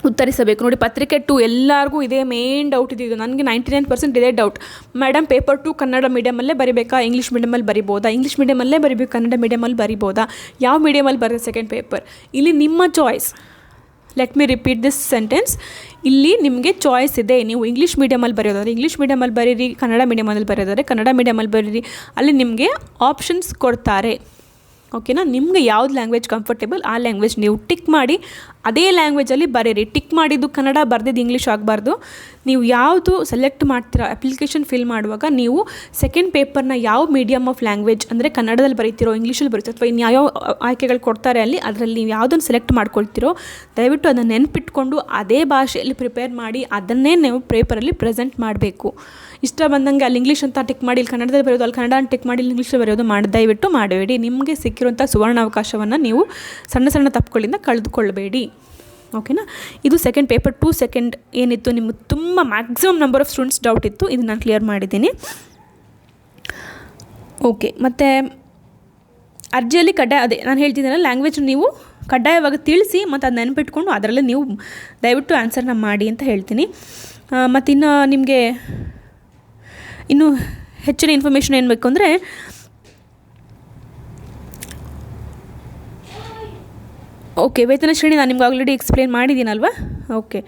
ಉತ್ತರಿಸಬೇಕು. ನೋಡಿ, ಪತ್ರಿಕೆ 2 ಎಲ್ಲರಿಗೂ ಇದೇ ಮೇನ್ ಡೌಟ್ ಇದ್ದಿದ್ದು. ನನಗೆ 99% ಇದೇ ಡೌಟ್. ಮೇಡಮ್ ಪೇಪರ್ 2 ಕನ್ನಡ ಮೀಡಿಯಮಲ್ಲೇ ಬರಿಬೇಕಾ, ಇಂಗ್ಲೀಷ್ ಮೀಡಿಯಮಲ್ಲಿ ಬರಿಬೋದಾ, ಇಂಗ್ಲೀಷ್ ಮೀಡಿಯಮಲ್ಲೇ ಬರಿಬೇಕು, ಕನ್ನಡ ಮೀಡಿಯಮಲ್ಲಿ ಬರಿಬೋದಾ, ಯಾವ ಮೀಡಿಯಮಲ್ಲಿ ಬರೋದು ಸೆಕೆಂಡ್ ಪೇಪರ್? ಇಲ್ಲಿ ನಿಮ್ಮ choice. Let me repeat this sentence. ಇಲ್ಲಿ ನಿಮಗೆ ಚಾಯ್ಸ್ ಇದೆ. ನೀವು ಇಂಗ್ಲೀಷ್ ಮೀಡಿಯಮಲ್ಲಿ ಬರೆಯೋದಾದ್ರೆ ಇಂಗ್ಲೀಷ್ ಮೀಡಿಯಮಲ್ಲಿ ಬರೀರಿ, ಕನ್ನಡ ಮೀಡಿಯಮಲ್ಲಿ ಬರೆಯೋದಾದ್ರೆ ಕನ್ನಡ ಮೀಡಿಯಮಲ್ಲಿ ಬರೀರಿ. ಅಲ್ಲಿ ನಿಮಗೆ ಆಪ್ಷನ್ಸ್ ಕೊಡ್ತಾರೆ. ಓಕೆನಾ? ನಿಮಗೆ ಯಾವ್ದು ಲ್ಯಾಂಗ್ವೇಜ್ ಕಂಫರ್ಟೇಬಲ್ ಆ ಲ್ಯಾಂಗ್ವೇಜ್ ನೀವು ಟಿಕ್ ಮಾಡಿ ಅದೇ ಲ್ಯಾಂಗ್ವೇಜಲ್ಲಿ ಬರೀರಿ. ಟಿಕ್ ಮಾಡಿದ್ದು ಕನ್ನಡ, ಬರೆದಿದ್ದು ಇಂಗ್ಲೀಷ್ ಆಗಬಾರ್ದು. ನೀವು ಯಾವುದು ಸೆಲೆಕ್ಟ್ ಮಾಡ್ತೀರಾ ಅಪ್ಲಿಕೇಶನ್ ಫಿಲ್ ಮಾಡುವಾಗ, ನೀವು ಸೆಕೆಂಡ್ ಪೇಪರ್ನ ಯಾವ ಮೀಡಿಯಮ್ ಆಫ್ ಲ್ಯಾಂಗ್ವೇಜ್, ಅಂದರೆ ಕನ್ನಡದಲ್ಲಿ ಬರೀತಿರೋ, ಇಂಗ್ಲೀಷಲ್ಲಿ ಬರೀತಿರೋ, ಅಥವಾ ಇನ್ಯಾವ ಆಯ್ಕೆಗಳು ಕೊಡ್ತಾರೆ ಅದರಲ್ಲಿ ನೀವು ಯಾವುದನ್ನು ಸೆಲೆಕ್ಟ್ ಮಾಡ್ಕೊಳ್ತಿರೋ ದಯವಿಟ್ಟು ಅದನ್ನು ನೆನಪಿಟ್ಕೊಂಡು ಅದೇ ಭಾಷೆಯಲ್ಲಿ ಪ್ರಿಪೇರ್ ಮಾಡಿ ಅದನ್ನೇ ನೀವು ಪೇಪರಲ್ಲಿ ಪ್ರೆಸೆಂಟ್ ಮಾಡಬೇಕು. ಇಷ್ಟ ಬಂದಂಗೆ ಅಲ್ಲಿ ಇಂಗ್ಲೀಷ್ ಅಂತ ಟಿಕ್ ಮಾಡಿ ಇಲ್ಲಿ ಕನ್ನಡದಲ್ಲಿ ಬರೆಯೋದು, ಅಲ್ಲಿ ಕನ್ನಡ ಟಿಕ್ ಮಾಡಿ ಇಲ್ಲಿ ಇಂಗ್ಲೀಷಲ್ಲಿ ಬರೆಯೋದು ದಯವಿಟ್ಟು ಮಾಡಬೇಡಿ. ನಿಮಗೆ ಸಿಕ್ಕಿರುವಂಥ ಸುವರ್ಣಾವಕಾಶವನ್ನು ನೀವು ಸಣ್ಣ ತಪ್ಪುಗಳಿಂದ ಕಳೆದುಕೊಳ್ಳಬೇಡಿ. ಓಕೆನಾ? ಇದು ಸೆಕೆಂಡ್ ಪೇಪರ್ 2 ಸೆಕೆಂಡ್ ಏನಿತ್ತು, ನಿಮಗೆ ತುಂಬ maximum number of students doubt ಇತ್ತು, ಇದು ನಾನು ಕ್ಲಿಯರ್ ಮಾಡಿದ್ದೀನಿ. ಓಕೆ, ಮತ್ತು ಅರ್ಜಿಯಲ್ಲಿ ಅದೇ ನಾನು ಹೇಳ್ತಿದ್ದೀನಲ್ಲ, ಲ್ಯಾಂಗ್ವೇಜ್ ನೀವು ಕಡ್ಡಾಯವಾಗಿ ತಿಳಿಸಿ ಮತ್ತು ಅದು ನೆನಪಿಟ್ಕೊಂಡು ಅದರಲ್ಲೇ ನೀವು ದಯವಿಟ್ಟು ಆನ್ಸರ್ನ ಮಾಡಿ ಅಂತ ಹೇಳ್ತೀನಿ. ಮತ್ತು ಇನ್ನು ನಿಮಗೆ ಇನ್ನೂ ಹೆಚ್ಚಿನ ಇನ್ಫಾರ್ಮೇಷನ್ ಏನು ಬೇಕು ಅಂದರೆ, ಓಕೆ, ವೇತನ ಶ್ರೇಣಿ ನಾನು ನಿಮ್ಗೆ ಆಲ್ರೆಡಿ ಎಕ್ಸ್ಪ್ಲೇನ್ ಮಾಡಿದ್ದೀನಲ್ವ. ಓಕೆ,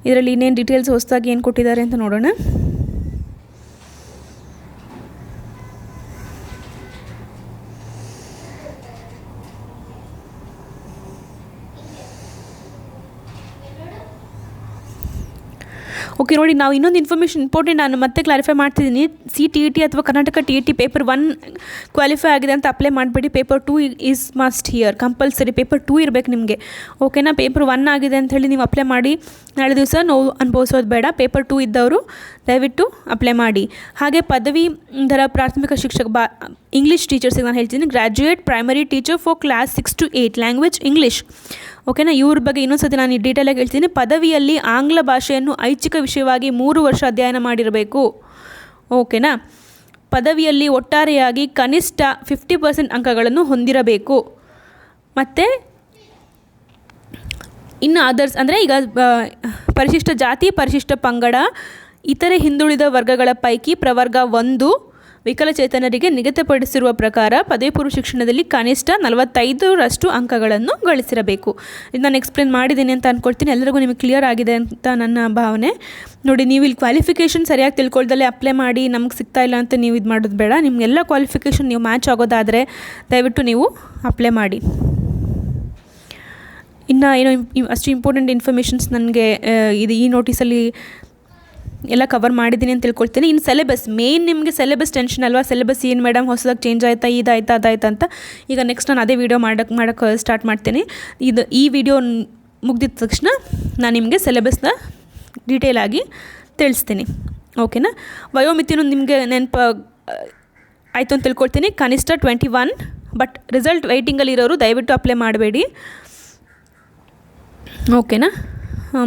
ಇದರಲ್ಲಿ ಇನ್ನೇನು ಡೀಟೇಲ್ಸ್ ಹೊಸದಾಗಿ ಏನು ಕೊಟ್ಟಿದ್ದಾರೆ ಅಂತ ನೋಡೋಣ. ಓಕೆ ನೋಡಿ, ನಾವು ಇನ್ನೊಂದು ಇನ್ಫಾರ್ಮೇಷನ್ ಇಂಪಾರ್ಟೆಂಟ್ ನಾನು ಮತ್ತೆ ಕ್ಲಾರಿಫೈ ಮಾಡ್ತಿದ್ದೀನಿ. CTET ಅಥವಾ ಕರ್ನಾಟಕ TET ಪೇಪರ್ 1 ಕ್ವಾಲಿಫೈ ಆಗಿದೆ ಅಂತ ಅಪ್ಲೈ ಮಾಡಬೇಡಿ. Paper 2 is must here, compulsory paper 2 ಇರಬೇಕು ನಿಮಗೆ. ಓಕೆನಾ? ಪೇಪರ್ 1 ಆಗಿದೆ ಅಂತ ಹೇಳಿ ನೀವು ಅಪ್ಲೈ ಮಾಡಿ ನಾಳೆ ದಿವಸ ನೋವು ಅನುಭವಿಸೋದು ಬೇಡ. ಪೇಪರ್ 2 ಇದ್ದವರು ದಯವಿಟ್ಟು ಅಪ್ಲೈ ಮಾಡಿ. ಹಾಗೆ ಪದವೀಧರ ಪ್ರಾಥಮಿಕ ಶಿಕ್ಷಕ ಇಂಗ್ಲೀಷ್ ಟೀಚರ್ಸಿಗೆ ನಾನು ಹೇಳ್ತೀನಿ, graduate primary teacher for class 6 to 8 language English. ಓಕೆನಾ? ಇವ್ರ ಬಗ್ಗೆ ಇನ್ನೊಂದು ಸತಿ ನಾನು ಡೀಟೇಲಾಗಿ ಹೇಳ್ತೀನಿ. ಪದವಿಯಲ್ಲಿ ಆಂಗ್ಲ ಭಾಷೆಯನ್ನು ಐಚ್ಛಿಕ ವಿಷಯವಾಗಿ 3 ವರ್ಷ ಅಧ್ಯಯನ ಮಾಡಿರಬೇಕು. ಓಕೆನಾ? ಪದವಿಯಲ್ಲಿ ಒಟ್ಟಾರೆಯಾಗಿ ಕನಿಷ್ಠ 50% ಅಂಕಗಳನ್ನು ಹೊಂದಿರಬೇಕು. ಮತ್ತು ಇನ್ನು ಅದರ್ಸ್ ಅಂದರೆ ಈಗ ಪರಿಶಿಷ್ಟ ಜಾತಿ, ಪರಿಶಿಷ್ಟ ಪಂಗಡ, ಇತರೆ ಹಿಂದುಳಿದ ವರ್ಗಗಳ ಪೈಕಿ ಪ್ರವರ್ಗ 1 ವಿಕಲಚೇತನರಿಗೆ ನಿಗದಿಪಡಿಸಿರುವ ಪ್ರಕಾರ ಪದವಿ ಪೂರ್ವ ಶಿಕ್ಷಣದಲ್ಲಿ ಕನಿಷ್ಠ 45% ಅಂಕಗಳನ್ನು ಗಳಿಸಿರಬೇಕು. ಇದು ನಾನು ಎಕ್ಸ್ಪ್ಲೇನ್ ಮಾಡಿದ್ದೀನಿ ಅಂತ ಅಂದ್ಕೊಳ್ತೀನಿ. ಎಲ್ಲರಿಗೂ ನಿಮಗೆ ಕ್ಲಿಯರ್ ಆಗಿದೆ ಅಂತ ನನ್ನ ಭಾವನೆ. ನೋಡಿ, ನೀವು ಇಲ್ಲಿ ಕ್ವಾಲಿಫಿಕೇಷನ್ ಸರಿಯಾಗಿ ತಿಳ್ಕೊಳ್ದಲ್ಲೇ ಅಪ್ಲೈ ಮಾಡಿ ನಮ್ಗೆ ಸಿಗ್ತಾ ಇಲ್ಲ ಅಂತ ನೀವು ಇದು ಮಾಡೋದು ಬೇಡ. ನಿಮಗೆಲ್ಲ ಕ್ವಾಲಿಫಿಕೇಷನ್ ನೀವು ಮ್ಯಾಚ್ ಆಗೋದಾದರೆ ದಯವಿಟ್ಟು ನೀವು ಅಪ್ಲೈ ಮಾಡಿ. ಇನ್ನು ಏನೋ ಅಷ್ಟು ಇಂಪಾರ್ಟೆಂಟ್ ಇನ್ಫಾರ್ಮೇಷನ್ಸ್ ನನಗೆ ಈ ನೋಟಿಸಲ್ಲಿ ಎಲ್ಲ ಕವರ್ ಮಾಡಿದ್ದೀನಿ ಅಂತ ತಿಳ್ಕೊಳ್ತೀನಿ. ಇನ್ನು ಸಿಲೆಬಸ್, ಮೇನ್ ನಿಮಗೆ ಸಿಲೆಬಸ್ ಟೆನ್ಷನ್ ಅಲ್ವಾ. ಸಿಲೆಬಸ್ ಏನು ಮೇಡಮ್ ಹೊಸದಾಗಿ ಚೇಂಜ್ ಆಯಿತಾ, ಇದಾಯ್ತಾ ಅದಾಯ್ತಾ ಅಂತ. ಈಗ ನೆಕ್ಸ್ಟ್ ನಾನು ಅದೇ ವೀಡಿಯೋ ಮಾಡೋಕ್ಕೆ ಸ್ಟಾರ್ಟ್ ಮಾಡ್ತೀನಿ. ಈ ವಿಡಿಯೋ ಮುಗಿದಿದ ತಕ್ಷಣ ನಾನು ನಿಮಗೆ ಸಿಲೆಬಸ್ನ ಡೀಟೇಲಾಗಿ ತಿಳಿಸ್ತೀನಿ. ಓಕೆನಾ? ವಯೋಮಿತಿನೂ ನಿಮಗೆ ನೆನಪು ಆಯಿತು ಅಂತ ತಿಳ್ಕೊಳ್ತೀನಿ. ಕನಿಷ್ಠ 21, ಬಟ್ ರಿಸಲ್ಟ್ ವೆಯ್ಟಿಂಗಲ್ಲಿ ಇರೋರು ದಯವಿಟ್ಟು ಅಪ್ಲೈ ಮಾಡಬೇಡಿ. ಓಕೆನಾ?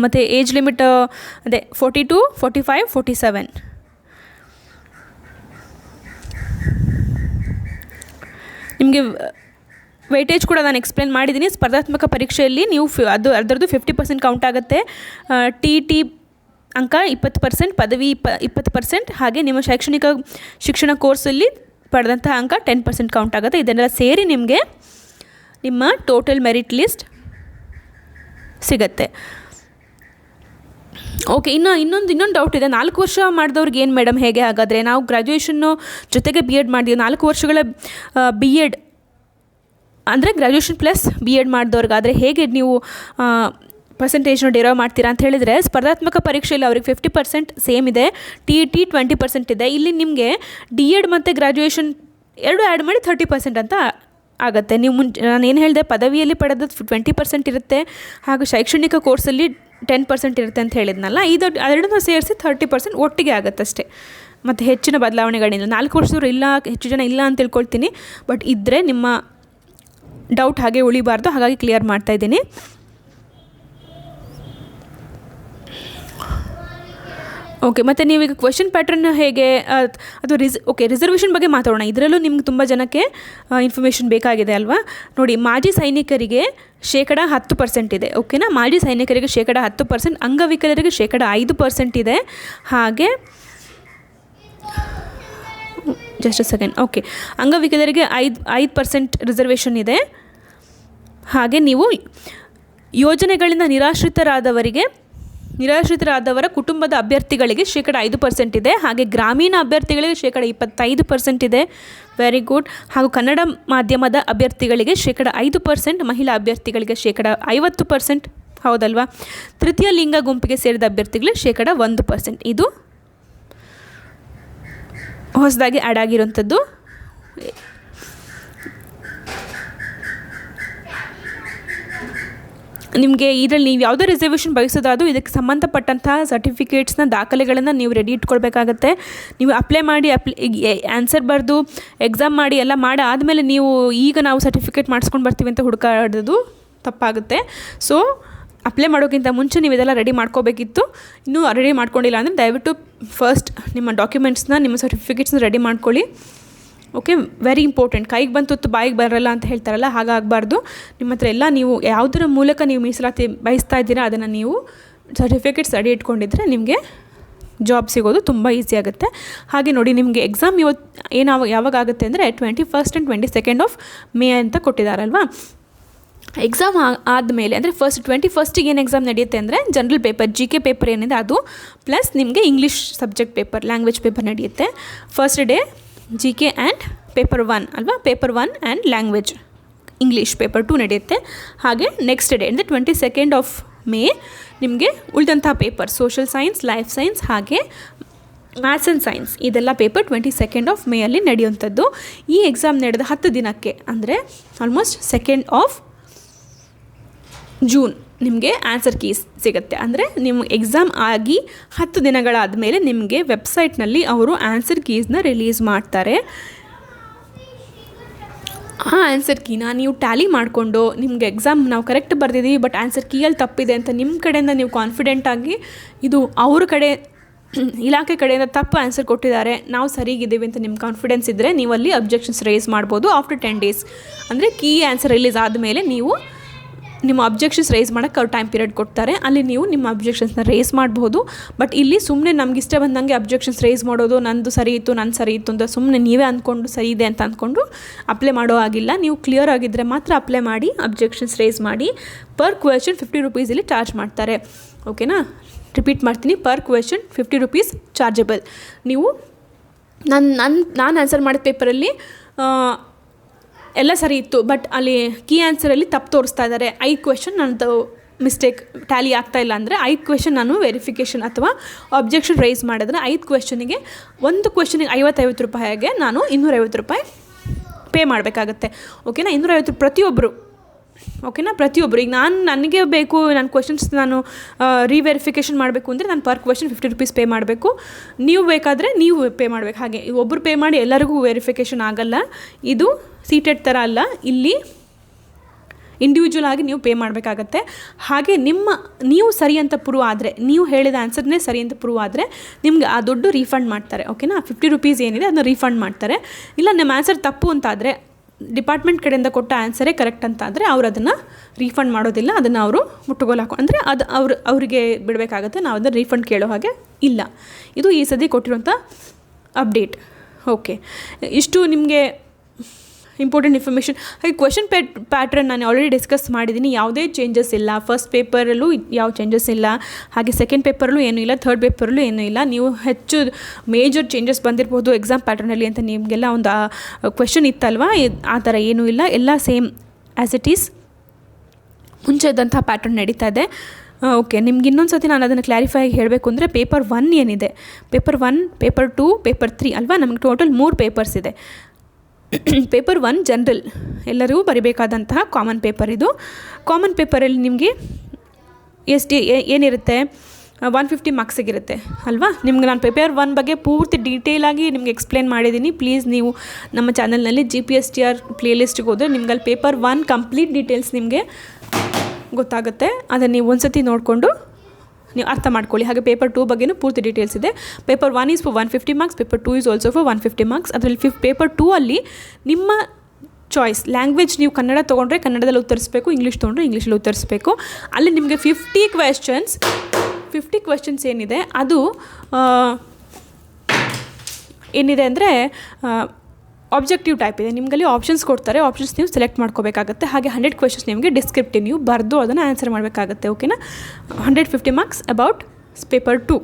ಮತ್ತು ಏಜ್ ಲಿಮಿಟ್ ಅದೇ 42, 45, 47. ನಿಮಗೆ ವೆಯ್ಟೇಜ್ ಕೂಡ ನಾನು ಎಕ್ಸ್ಪ್ಲೇನ್ ಮಾಡಿದ್ದೀನಿ. ಸ್ಪರ್ಧಾತ್ಮಕ ಪರೀಕ್ಷೆಯಲ್ಲಿ ನೀವು ಅದರದ್ದು 50% ಕೌಂಟ್ ಆಗುತ್ತೆ. TET ಅಂಕ 20%, ಪದವಿ 20%, ಹಾಗೆ ನಿಮ್ಮ ಶೈಕ್ಷಣಿಕ ಶಿಕ್ಷಣ ಕೋರ್ಸಲ್ಲಿ ಪಡೆದಂಥ ಅಂಕ 10% ಕೌಂಟ್ ಆಗುತ್ತೆ. ಇದನ್ನೆಲ್ಲ ಸೇರಿ ನಿಮಗೆ ನಿಮ್ಮ ಟೋಟಲ್ ಮೆರಿಟ್ ಲಿಸ್ಟ್ ಸಿಗುತ್ತೆ. ಓಕೆ, ಇನ್ನೊಂದು ಡೌಟ್ ಇದೆ. 4 ವರ್ಷ ಮಾಡಿದವ್ರಿಗೆ ಏನು ಮೇಡಮ್, ಹೇಗೆ ಹಾಗಾದರೆ? ನಾವು ಗ್ರ್ಯಾಜುಯೇಷನ್ನು ಜೊತೆಗೆ ಬಿ ಎಡ್ ಮಾಡಿದ್ದೀವಿ, 4 ವರ್ಷಗಳ ಬಿ ಎಡ್ ಅಂದರೆ ಗ್ರ್ಯಾಜುಯೇಷನ್ ಪ್ಲಸ್ ಬಿ ಎಡ್ ಮಾಡಿದವ್ರಿಗಾದರೆ ಹೇಗೆ ನೀವು ಪರ್ಸೆಂಟೇಜ್ನ ಡಿರೈವ್ ಮಾಡ್ತೀರಾ ಅಂತ ಹೇಳಿದರೆ, ಸ್ಪರ್ಧಾತ್ಮಕ ಪರೀಕ್ಷೆಯಲ್ಲಿ ಅವ್ರಿಗೆ 50% ಸೇಮ್ ಇದೆ, TET 20% ಇದೆ. ಇಲ್ಲಿ ನಿಮಗೆ ಡಿ ಎಡ್ ಮತ್ತು ಗ್ರ್ಯಾಜುಯೇಷನ್ ಎರಡು ಆ್ಯಡ್ ಮಾಡಿ 30% ಅಂತ ಆಗುತ್ತೆ. ನೀವು ನಾನು ಏನು ಹೇಳಿದೆ, ಪದವಿಯಲ್ಲಿ ಪಡೆದ 20% ಇರುತ್ತೆ, ಹಾಗೂ ಶೈಕ್ಷಣಿಕ ಕೋರ್ಸಲ್ಲಿ 10% ಇರುತ್ತೆ ಅಂತ ಹೇಳಿದ್ನಲ್ಲ. ಎರಡನ್ನೂ ಸೇರಿಸಿ 30% ಒಟ್ಟಿಗೆ ಆಗುತ್ತೆ ಅಷ್ಟೇ. ಮತ್ತು ಹೆಚ್ಚಿನ ಬದಲಾವಣೆಗಳಿಲ್ಲ. 4 ವರ್ಷದವ್ರು ಇಲ್ಲ, ಹೆಚ್ಚು ಜನ ಇಲ್ಲ ಅಂತ ತಿಳ್ಕೊಳ್ತೀನಿ. ಬಟ್ ಇದ್ದರೆ ನಿಮ್ಮ ಡೌಟ್ ಹಾಗೆ ಉಳಿಬಾರ್ದು, ಹಾಗಾಗಿ ಕ್ಲಿಯರ್ ಮಾಡ್ತಾಯಿದ್ದೀನಿ. ಓಕೆ, ಮತ್ತು ನೀವೀಗ ಕ್ವೆಶ್ಚನ್ ಪ್ಯಾಟ್ರನ್ ಹೇಗೆ ಅದು ರಿಸರ್ವೇಷನ್ ಬಗ್ಗೆ ಮಾತಾಡೋಣ. ಇದರಲ್ಲೂ ನಿಮ್ಗೆ ತುಂಬ ಜನಕ್ಕೆ ಇನ್ಫಾರ್ಮೇಷನ್ ಬೇಕಾಗಿದೆ ಅಲ್ವಾ? ನೋಡಿ, ಮಾಜಿ ಸೈನಿಕರಿಗೆ 10% ಇದೆ. ಓಕೆನಾ? ಮಾಜಿ ಸೈನಿಕರಿಗೆ 10%, ಅಂಗವಿಕಲರಿಗೆ 5% ಇದೆ. ಹಾಗೆ ಜಸ್ಟ್ ಸೆಕೆಂಡ್. ಓಕೆ, ಅಂಗವಿಕಲರಿಗೆ 5% ರಿಸರ್ವೇಷನ್ ಇದೆ. ಹಾಗೆ ನೀವು ಯೋಜನೆಗಳಿಂದ ನಿರಾಶ್ರಿತರಾದವರ ಕುಟುಂಬದ ಅಭ್ಯರ್ಥಿಗಳಿಗೆ 5% ಇದೆ. ಹಾಗೆ ಗ್ರಾಮೀಣ ಅಭ್ಯರ್ಥಿಗಳಿಗೆ 25% ಇದೆ. Very good. ಹಾಗೂ ಕನ್ನಡ ಮಾಧ್ಯಮದ ಅಭ್ಯರ್ಥಿಗಳಿಗೆ 5%, ಮಹಿಳಾ ಅಭ್ಯರ್ಥಿಗಳಿಗೆ 50%. ಹೌದಲ್ವಾ? ತೃತೀಯ ಲಿಂಗ ಗುಂಪಿಗೆ ಸೇರಿದ ಅಭ್ಯರ್ಥಿಗಳಿಗೆ 1%. ಇದು ಹೊಸದಾಗಿ ಆ್ಯಡ್ ಆಗಿರೋಂಥದ್ದು. ನಿಮಗೆ ಇದರಲ್ಲಿ ನೀವು ಯಾವುದೇ ರಿಸರ್ವೇಷನ್ ಬಯಸೋದಾದರೂ ಇದಕ್ಕೆ ಸಂಬಂಧಪಟ್ಟಂತಹ ಸರ್ಟಿಫಿಕೇಟ್ಸ್ನ, ದಾಖಲೆಗಳನ್ನು ನೀವು ರೆಡಿ ಇಟ್ಕೊಳ್ಬೇಕಾಗತ್ತೆ. ನೀವು ಅಪ್ಲೈ ಮಾಡಿ ಆನ್ಸರ್ ಬರೆದು ಎಕ್ಸಾಮ್ ಮಾಡಿ ಎಲ್ಲ ಮಾಡಿ ಆದಮೇಲೆ ನೀವು ನಾವು ಸರ್ಟಿಫಿಕೇಟ್ ಮಾಡಿಸ್ಕೊಂಡು ಬರ್ತೀವಿ ಅಂತ ಹುಡುಕಾಡೋದು ತಪ್ಪಾಗುತ್ತೆ. ಸೊ ಅಪ್ಲೈ ಮಾಡೋಕ್ಕಿಂತ ಮುಂಚೆ ನೀವು ಇದೆಲ್ಲ ರೆಡಿ ಮಾಡ್ಕೋಬೇಕಿತ್ತು. ಇನ್ನೂ ರೆಡಿ ಮಾಡ್ಕೊಂಡಿಲ್ಲ ಅಂದರೆ ದಯವಿಟ್ಟು ಫಸ್ಟ್ ನಿಮ್ಮ ಡಾಕ್ಯುಮೆಂಟ್ಸ್ನ, ನಿಮ್ಮ ಸರ್ಟಿಫಿಕೇಟ್ಸ್ನ ರೆಡಿ ಮಾಡ್ಕೊಳ್ಳಿ. Okay, very important. ಕೈಗೆ ಬಂತು ಬಾಯಿಗೆ ಬರಲ್ಲ ಅಂತ ಹೇಳ್ತಾರಲ್ಲ, ಹಾಗಾಗಬಾರ್ದು. ನಿಮ್ಮ ಹತ್ರ ಎಲ್ಲ ನೀವು ಯಾವುದರ ಮೂಲಕ ನೀವು ಮೀಸಲಾತಿ ಬಯಸ್ತಾ ಇದ್ದೀರಾ ಅದನ್ನು ನೀವು ಸರ್ಟಿಫಿಕೇಟ್ಸ್ ರೆಡಿ ಇಟ್ಕೊಂಡಿದ್ರೆ ನಿಮಗೆ ಜಾಬ್ ಸಿಗೋದು ತುಂಬ ಈಸಿ ಆಗುತ್ತೆ. ಹಾಗೆ ನೋಡಿ, ನಿಮಗೆ ಎಕ್ಸಾಮ್ ಯಾವಾಗ ಆಗುತ್ತೆ ಅಂದರೆ 21st and 22nd of May ಅಂತ ಕೊಟ್ಟಿದ್ದಾರಲ್ವಾ? ಎಕ್ಸಾಮ್ ಆದಮೇಲೆ ಅಂದರೆ 21st ಏನು ಎಕ್ಸಾಮ್ ನಡೆಯುತ್ತೆ ಅಂದರೆ ಜನರಲ್ ಪೇಪರ್, GK ಪೇಪರ್ ಏನಿದೆ ಅದು, ಪ್ಲಸ್ ನಿಮಗೆ English subject paper, language paper ನಡೆಯುತ್ತೆ. First day GK and paper 1 ಅಲ್ವಾ? Paper 1 and language English paper 2 ನಡೆಯುತ್ತೆ. ಹಾಗೆ ನೆಕ್ಸ್ಟ್ ಡೇ ಅಂದರೆ 22nd of May ನಿಮಗೆ ಉಳಿದಂಥ paper social science, life science, ಹಾಗೆ ಮ್ಯಾಥ್ಸ್ ಆ್ಯಂಡ್ ಸೈನ್ಸ್, ಇದೆಲ್ಲ ಪೇಪರ್ 22nd of May ಅಲ್ಲಿ ನಡೆಯುವಂಥದ್ದು. ಈ ಎಕ್ಸಾಮ್ ನಡೆದ 10 ದಿನಕ್ಕೆ ಅಂದರೆ ಆಲ್ಮೋಸ್ಟ್ 2nd of June ನಿಮಗೆ ಆನ್ಸರ್ ಕೀಸ್ ಸಿಗುತ್ತೆ. ಅಂದರೆ ನಿಮ್ಮ ಎಕ್ಸಾಮ್ ಆಗಿ 10 ದಿನಗಳಾದ ಮೇಲೆ ನಿಮಗೆ ವೆಬ್ಸೈಟ್ನಲ್ಲಿ ಅವರು ಆನ್ಸರ್ ಕೀಸ್ನ ರಿಲೀಸ್ ಮಾಡ್ತಾರೆ. ಆ ಆನ್ಸರ್ ಕೀನ ನೀವು ಟ್ಯಾಲಿ ಮಾಡಿಕೊಂಡು ನಿಮಗೆ ಎಕ್ಸಾಮ್ ನಾವು ಕರೆಕ್ಟ್ ಬರ್ದಿದ್ದೀವಿ ಬಟ್ ಆನ್ಸರ್ ಕೀಯಲ್ಲಿ ತಪ್ಪಿದೆ ಅಂತ ನಿಮ್ಮ ಕಡೆಯಿಂದ ನೀವು ಕಾನ್ಫಿಡೆಂಟಾಗಿ, ಇದು ಅವ್ರ ಕಡೆ ಇಲಾಖೆ ಕಡೆಯಿಂದ ತಪ್ಪು ಆನ್ಸರ್ ಕೊಟ್ಟಿದ್ದಾರೆ, ನಾವು ಸರಿಗಿದ್ದೀವಿ ಅಂತ ನಿಮ್ಮ ಕಾನ್ಫಿಡೆನ್ಸ್ ಇದ್ದರೆ ನೀವು ಅಲ್ಲಿ ಅಬ್ಜೆಕ್ಷನ್ಸ್ ರೈಸ್ ಮಾಡ್ಬೋದು. ಆಫ್ಟರ್ 10 days ಅಂದರೆ ಕೀ ಆನ್ಸರ್ ರಿಲೀಸ್ ಆದಮೇಲೆ ನೀವು ನಿಮ್ಮ ಅಬ್ಜೆಕ್ಷನ್ಸ್ ರೈಸ್ ಮಾಡೋಕ್ಕೆ ಅವ್ರು ಟೈಮ್ ಪೀರಿಯಡ್ ಕೊಡ್ತಾರೆ. ಅಲ್ಲಿ ನೀವು ನಿಮ್ಮ ಅಬ್ಜೆಕ್ಷನ್ಸ್ನ ರೈಸ್ ಮಾಡ್ಬೋದು. ಬಟ್ ಇಲ್ಲಿ ಸುಮ್ಮನೆ ನಮ್ಗೆ ಇಷ್ಟ ಬಂದಂಗೆ ಅಬ್ಜೆಕ್ಷನ್ಸ್ ರೈಸ್ ಮಾಡೋದು, ನಂದು ಸರಿ ಇತ್ತು, ನನ್ನ ಸರಿ ಇತ್ತು ಅಂತ ಸುಮ್ಮನೆ ನೀವೇ ಅಂದ್ಕೊಂಡು ಸರಿ ಇದೆ ಅಂತ ಅಂದ್ಕೊಂಡು ಅಪ್ಲೈ ಮಾಡೋ ಆಗಿಲ್ಲ. ನೀವು ಕ್ಲಿಯರ್ ಆಗಿದ್ದರೆ ಮಾತ್ರ ಅಪ್ಲೈ ಮಾಡಿ ಅಬ್ಜೆಕ್ಷನ್ಸ್ ರೈಸ್ ಮಾಡಿ. ಪರ್ ಕ್ವೆಶ್ಚನ್ 50 rupees ಇಲ್ಲಿ ಚಾರ್ಜ್ ಮಾಡ್ತಾರೆ. ಓಕೆನಾ? ರಿಪೀಟ್ ಮಾಡ್ತೀನಿ, ಪರ್ ಕ್ವೆಶ್ಚನ್ 50 rupees ಚಾರ್ಜಬಲ್. ನೀವು ನಾನು ಆನ್ಸರ್ ಮಾಡಿದ ಪೇಪರಲ್ಲಿ ಎಲ್ಲ ಸರಿ ಇತ್ತು, ಬಟ್ ಅಲ್ಲಿ ಕೀ ಆನ್ಸರಲ್ಲಿ ತಪ್ಪು ತೋರಿಸ್ತಾ ಇದ್ದಾರೆ. 5 ಕ್ವೆಶ್ಚನ್ ನನ್ನದು ಮಿಸ್ಟೇಕ್ ಟ್ಯಾಲಿ ಆಗ್ತಾಯಿಲ್ಲ ಅಂದರೆ 5 ಕ್ವೆಶ್ಚನ್ ನಾನು ವೆರಿಫಿಕೇಷನ್ ಅಥವಾ ಅಬ್ಜೆಕ್ಷನ್ ರೈಸ್ ಮಾಡಿದ್ರೆ 5 ಕ್ವೆಶ್ಚನಿಗೆ, ಒಂದು ಕ್ವೆಶ್ಚನಿಗೆ 50 ರೂಪಾಯಿಗೆ ನಾನು 250 ರೂಪಾಯಿ ಪೇ ಮಾಡಬೇಕಾಗತ್ತೆ. ಓಕೆನಾ? 250 ಪ್ರತಿಯೊಬ್ಬರು. ಓಕೆನಾ? ಪ್ರತಿಯೊಬ್ಬರು. ಈಗ ನನಗೆ ಬೇಕು, ನನ್ನ ಕ್ವೆಶ್ಚನ್ಸ್ ನಾನು ರೀವೆರಿಫಿಕೇಷನ್ ಮಾಡಬೇಕು ಅಂದರೆ ನಾನು ಪರ್ ಕ್ವೆಶ್ಚನ್ 50 rupees ಪೇ ಮಾಡಬೇಕು. ನೀವು ಬೇಕಾದರೆ ನೀವು ಪೇ ಮಾಡಬೇಕು. ಹಾಗೆ ಒಬ್ಬರು ಪೇ ಮಾಡಿ ಎಲ್ಲರಿಗೂ ವೆರಿಫಿಕೇಷನ್ ಆಗಲ್ಲ. ಇದು ಸೀಟೆಡ್ ಥರ ಅಲ್ಲ, ಇಲ್ಲಿ ಇಂಡಿವಿಜುವಲ್ ಆಗಿ ನೀವು ಪೇ ಮಾಡಬೇಕಾಗತ್ತೆ. ಹಾಗೆ ನೀವು ಸರಿ ಅಂತ ಪ್ರೂವ್ ಆದರೆ, ನೀವು ಹೇಳಿದ ಆನ್ಸರ್ನೇ ಸರಿ ಅಂತ ಪ್ರೂವ್ ಆದರೆ ನಿಮ್ಗೆ ಆ ದುಡ್ಡು ರೀಫಂಡ್ ಮಾಡ್ತಾರೆ. ಓಕೆನಾ? 50 rupees ಏನಿದೆ ಅದನ್ನ ರೀಫಂಡ್ ಮಾಡ್ತಾರೆ. ಇಲ್ಲ ನಿಮ್ಮ ಆನ್ಸರ್ ತಪ್ಪು ಅಂತಾದರೆ ಡಿಪಾರ್ಟ್ಮೆಂಟ್ ಕಡೆಯಿಂದ ಕೊಟ್ಟ ಆನ್ಸರೇ ಕರೆಕ್ಟ್ ಅಂತ ಆದರೆ ಅವ್ರು ಅದನ್ನು ರೀಫಂಡ್ ಮಾಡೋದಿಲ್ಲ, ಅದನ್ನು ಅವರು ಮುಟ್ಟುಗೋಲು ಅಂದರೆ ಅದು ಅವರಿಗೆ ಬಿಡಬೇಕಾಗತ್ತೆ, ನಾವು ಅದನ್ನು ರೀಫಂಡ್ ಕೇಳೋ ಹಾಗೆ ಇಲ್ಲ. ಇದು ಈ ಸತಿ ಕೊಟ್ಟಿರುವಂಥ ಅಪ್ಡೇಟ್. ಓಕೆ, ಇಷ್ಟು ನಿಮಗೆ ಇಂಪಾರ್ಟೆಂಟ್ ಇನ್ಫಾರ್ಮೇಷನ್. ಹಾಗೆ ಕ್ವೆಶನ್ ಪ್ಯಾಟ್ರನ್ ನಾನು ಆಲ್ರೆಡಿ ಡಿಸ್ಕಸ್ ಮಾಡಿದ್ದೀನಿ, ಯಾವುದೇ ಚೇಂಜಸ್ ಇಲ್ಲ. ಫಸ್ಟ್ ಪೇಪರಲ್ಲೂ ಯಾವ ಚೇಂಜಸ್ ಇಲ್ಲ, ಹಾಗೆ ಸೆಕೆಂಡ್ ಪೇಪರಲ್ಲೂ ಏನೂ ಇಲ್ಲ, ಥರ್ಡ್ ಪೇಪರಲ್ಲೂ ಏನೂ ಇಲ್ಲ. ನೀವು ಹೆಚ್ಚು ಮೇಜರ್ ಚೇಂಜಸ್ ಬಂದಿರ್ಬೋದು ಎಕ್ಸಾಮ್ ಪ್ಯಾಟ್ರನಲ್ಲಿ ಅಂತ ನಿಮಗೆಲ್ಲ ಒಂದು ಕ್ವೆಶನ್ ಇತ್ತಲ್ವ, ಆ ಥರ ಏನೂ ಇಲ್ಲ, ಎಲ್ಲ ಸೇಮ್ ಆ್ಯಸ್ ಇಟ್ ಈಸ್ ಮುಂಚೆ ಇದ್ದಂಥ ಪ್ಯಾಟ್ರನ್ ನಡೀತಾ ಇದೆ. ಓಕೆ, ನಿಮ್ಗೆ ಇನ್ನೊಂದು ಸತಿ ನಾನು ಅದನ್ನು ಕ್ಲಾರಿಫೈ ಆಗಿ ಹೇಳಬೇಕು ಅಂದರೆ ಪೇಪರ್ 1 ಏನಿದೆ, ಪೇಪರ್ 1, ಪೇಪರ್ 2, ಪೇಪರ್ 3 ಅಲ್ವಾ, ನಮಗೆ ಟೋಟಲ್ 3 ಪೇಪರ್ಸ್ ಇದೆ. ಪೇಪರ್ 1 ಜನರಲ್ ಎಲ್ಲರಿಗೂ ಬರಿಬೇಕಾದಂತಹ ಕಾಮನ್ ಪೇಪರ್ ಇದು. ಕಾಮನ್ ಪೇಪರಲ್ಲಿ ನಿಮಗೆ ಏನಿರುತ್ತೆ 150 ಮಾರ್ಕ್ಸಿಗಿರುತ್ತೆ ಅಲ್ವಾ. ನಿಮ್ಗೆ ನಾನು ಪೇಪರ್ 1 ಬಗ್ಗೆ ಪೂರ್ತಿ ಡೀಟೇಲಾಗಿ ನಿಮ್ಗೆ ಎಕ್ಸ್ಪ್ಲೇನ್ ಮಾಡಿದ್ದೀನಿ. ಪ್ಲೀಸ್ ನೀವು ನಮ್ಮ ಚಾನಲ್ನಲ್ಲಿ GPSTR ಪ್ಲೇಲಿಸ್ಟ್ಗೆ ಹೋದರೆ ನಿಮ್ಗೆ ಅಲ್ಲಿ ಪೇಪರ್ 1 ಕಂಪ್ಲೀಟ್ ಡೀಟೇಲ್ಸ್ ನಿಮಗೆ ಗೊತ್ತಾಗುತ್ತೆ. ಅದನ್ನು ನೀವು ಒಂದು ಸತಿ ನೋಡಿಕೊಂಡು ನೀವು ಅರ್ಥ ಮಾಡ್ಕೊಳ್ಳಿ. ಹಾಗೆ ಪೇಪರ್ 2 ಬಗ್ಗೆಯೂ ಪೂರ್ತಿ ಡೀಟೇಲ್ಸ್ ಇದೆ. Paper 1 is for 150 marks, paper 2 is also for 150 marks. ಅದರಲ್ಲಿ ಪೇಪರ್ 2 ಅಲ್ಲಿ ನಿಮ್ಮ ಚಾಯ್ಸ್ ಲ್ಯಾಂಗ್ವೇಜ್, ನೀವು ಕನ್ನಡ ತೊಗೊಂಡ್ರೆ ಕನ್ನಡದಲ್ಲಿ ಉತ್ತರಿಸಬೇಕು, ಇಂಗ್ಲೀಷ್ ತೊಗೊಂಡ್ರೆ ಇಂಗ್ಲೀಷಲ್ಲಿ ಉತ್ತರಿಸಬೇಕು. ಅಲ್ಲಿ ನಿಮಗೆ 50 ಕ್ವೆಶನ್ಸ್ ಏನಿದೆ ಅದು ಏನಿದೆ ಅಂದರೆ ಆಬ್ಜೆಕ್ಟಿವ್ ಟೈಪ್ ಇದೆ. ನಿಮಗಲ್ಲಿ ಆಪ್ಷನ್ಸ್ ಕೊಡ್ತಾರೆ, ಆಪ್ಷನ್ಸ್ ನೀವು ಸೆಲೆಕ್ಟ್ ಮಾಡ್ಕೋಬೇಕಾಗುತ್ತೆ. ಹಾಗೆ 100 ಕ್ವೆಶನ್ಸ್ ನಿಮಗೆ ಡಿಸ್ಕ್ರಿಪ್ಟಿವ್, ನೀವು ಬರೆದು ಅದನ್ನು ಆನ್ಸರ್ ಮಾಡಬೇಕಾಗುತ್ತೆ. ಓಕೆನಾ, 150 ಮಾರ್ಕ್ಸ್ ಅಬೌಟ್ ಪೇಪರ್ 2.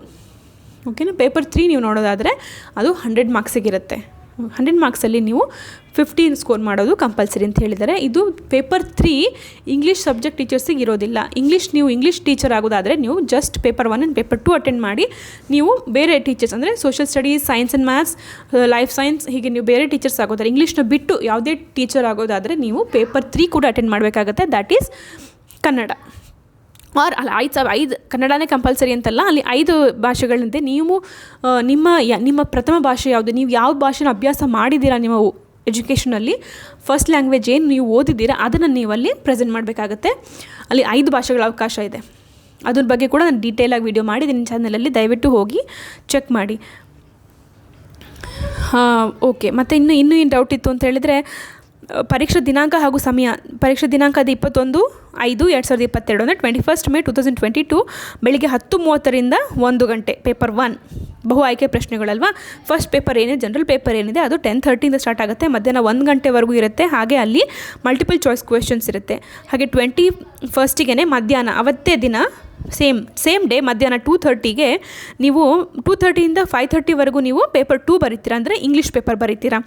ಓಕೆನಾ, ಪೇಪರ್ 3 ನೀವು ನೋಡೋದಾದರೆ ಅದು 100 ಮಾರ್ಕ್ಸಿಗಿರುತ್ತೆ. 100 ಮಾರ್ಕ್ಸಲ್ಲಿ ನೀವು 15 ಸ್ಕೋರ್ ಮಾಡೋದು ಕಂಪಲ್ಸರಿ ಅಂತ ಹೇಳಿದ್ದಾರೆ. ಇದು ಪೇಪರ್ 3 ಇಂಗ್ಲೀಷ್ ಸಬ್ಜೆಕ್ಟ್ ಟೀಚರ್ಸಿಗೆ ಇರೋದಿಲ್ಲ. ನೀವು ಇಂಗ್ಲೀಷ್ ಟೀಚರ್ ಆಗೋದಾದರೆ ನೀವು just paper 1 and paper 2 attend ಮಾಡಿ, ನೀವು ಬೇರೆ ಟೀಚರ್ಸ್ ಅಂದರೆ social studies, science and maths, life science, ಹೀಗೆ ನೀವು ಬೇರೆ ಟೀಚರ್ಸ್ ಆಗೋದಾದ್ರೆ, ಇಂಗ್ಲೀಷ್ನ ಬಿಟ್ಟು ಯಾವುದೇ ಟೀಚರ್ ಆಗೋದಾದರೆ ನೀವು ಪೇಪರ್ 3 ಕೂಡ ಅಟೆಂಡ್ ಮಾಡಬೇಕಾಗತ್ತೆ. That is Kannada. ಆರ್ ಅಲ್ಲಿ 5 ಕನ್ನಡನೇ ಕಂಪಲ್ಸರಿ ಅಂತಲ್ಲ, ಅಲ್ಲಿ 5 ಭಾಷೆಗಳಿಂದ ನೀವು ನಿಮ್ಮ ಪ್ರಥಮ ಭಾಷೆ ಯಾವುದು, ನೀವು ಯಾವ ಭಾಷೆನ ಅಭ್ಯಾಸ ಮಾಡಿದ್ದೀರಾ ನಿಮ್ಮ ಎಜುಕೇಷನಲ್ಲಿ, ಫಸ್ಟ್ ಲ್ಯಾಂಗ್ವೇಜ್ ಏನು ನೀವು ಓದಿದ್ದೀರಾ ಅದನ್ನು ನೀವು ಅಲ್ಲಿ ಪ್ರೆಸೆಂಟ್ ಮಾಡಬೇಕಾಗತ್ತೆ. ಅಲ್ಲಿ 5 ಭಾಷೆಗಳ ಅವಕಾಶ ಇದೆ. ಅದ್ರ ಬಗ್ಗೆ ಕೂಡ ನಾನು ಡೀಟೇಲಾಗಿ ವಿಡಿಯೋ ಮಾಡಿದ್ದೀನಿ ಚಾನಲಲ್ಲಿ, ದಯವಿಟ್ಟು ಹೋಗಿ ಚೆಕ್ ಮಾಡಿ. ಓಕೆ, ಮತ್ತು ಇನ್ನೂ ಏನು ಡೌಟ್ ಇತ್ತು ಅಂತ ಹೇಳಿದರೆ, ಪರೀಕ್ಷಾ ದಿನಾಂಕ ಹಾಗೂ ಸಮಯ. ಪರೀಕ್ಷಾ ದಿನಾಂಕ ಅದು 21/5/2022 ಅಂದರೆ 21 ಮೇ 2022 ಬೆಳಿಗ್ಗೆ 10:30ರಿಂದ 1 ಗಂಟೆ. ಪೇಪರ್ 1 ಬಹು ಆಯ್ಕೆ ಪ್ರಶ್ನೆಗಳಲ್ವಾ. ಫಸ್ಟ್ ಪೇಪರ್ ಏನಿದೆ, ಜನರಲ್ ಪೇಪರ್ ಏನಿದೆ ಅದು 10:30 ಸ್ಟಾರ್ಟ್ ಆಗುತ್ತೆ, ಮಧ್ಯಾಹ್ನ 1 ಗಂಟೆವರೆಗೂ ಇರುತ್ತೆ. ಹಾಗೆ ಅಲ್ಲಿ ಮಲ್ಟಿಪಲ್ ಚಾಯ್ಸ್ ಕ್ವೆಶನ್ಸ್ ಇರುತ್ತೆ. ಹಾಗೆ 21ಗೆ ಮಧ್ಯಾಹ್ನ ಅವತ್ತೇ ದಿನ ಸೇಮ್ ಡೇ ಮಧ್ಯಾಹ್ನ 2:30ಗೆ ನೀವು 2:30ಯಿಂದ 5:30ವರೆಗೂ ನೀವು ಪೇಪರ್ 2 ಬರೀತೀರಾ, ಅಂದರೆ ಇಂಗ್ಲೀಷ್ ಪೇಪರ್ ಬರೀತೀರಾ.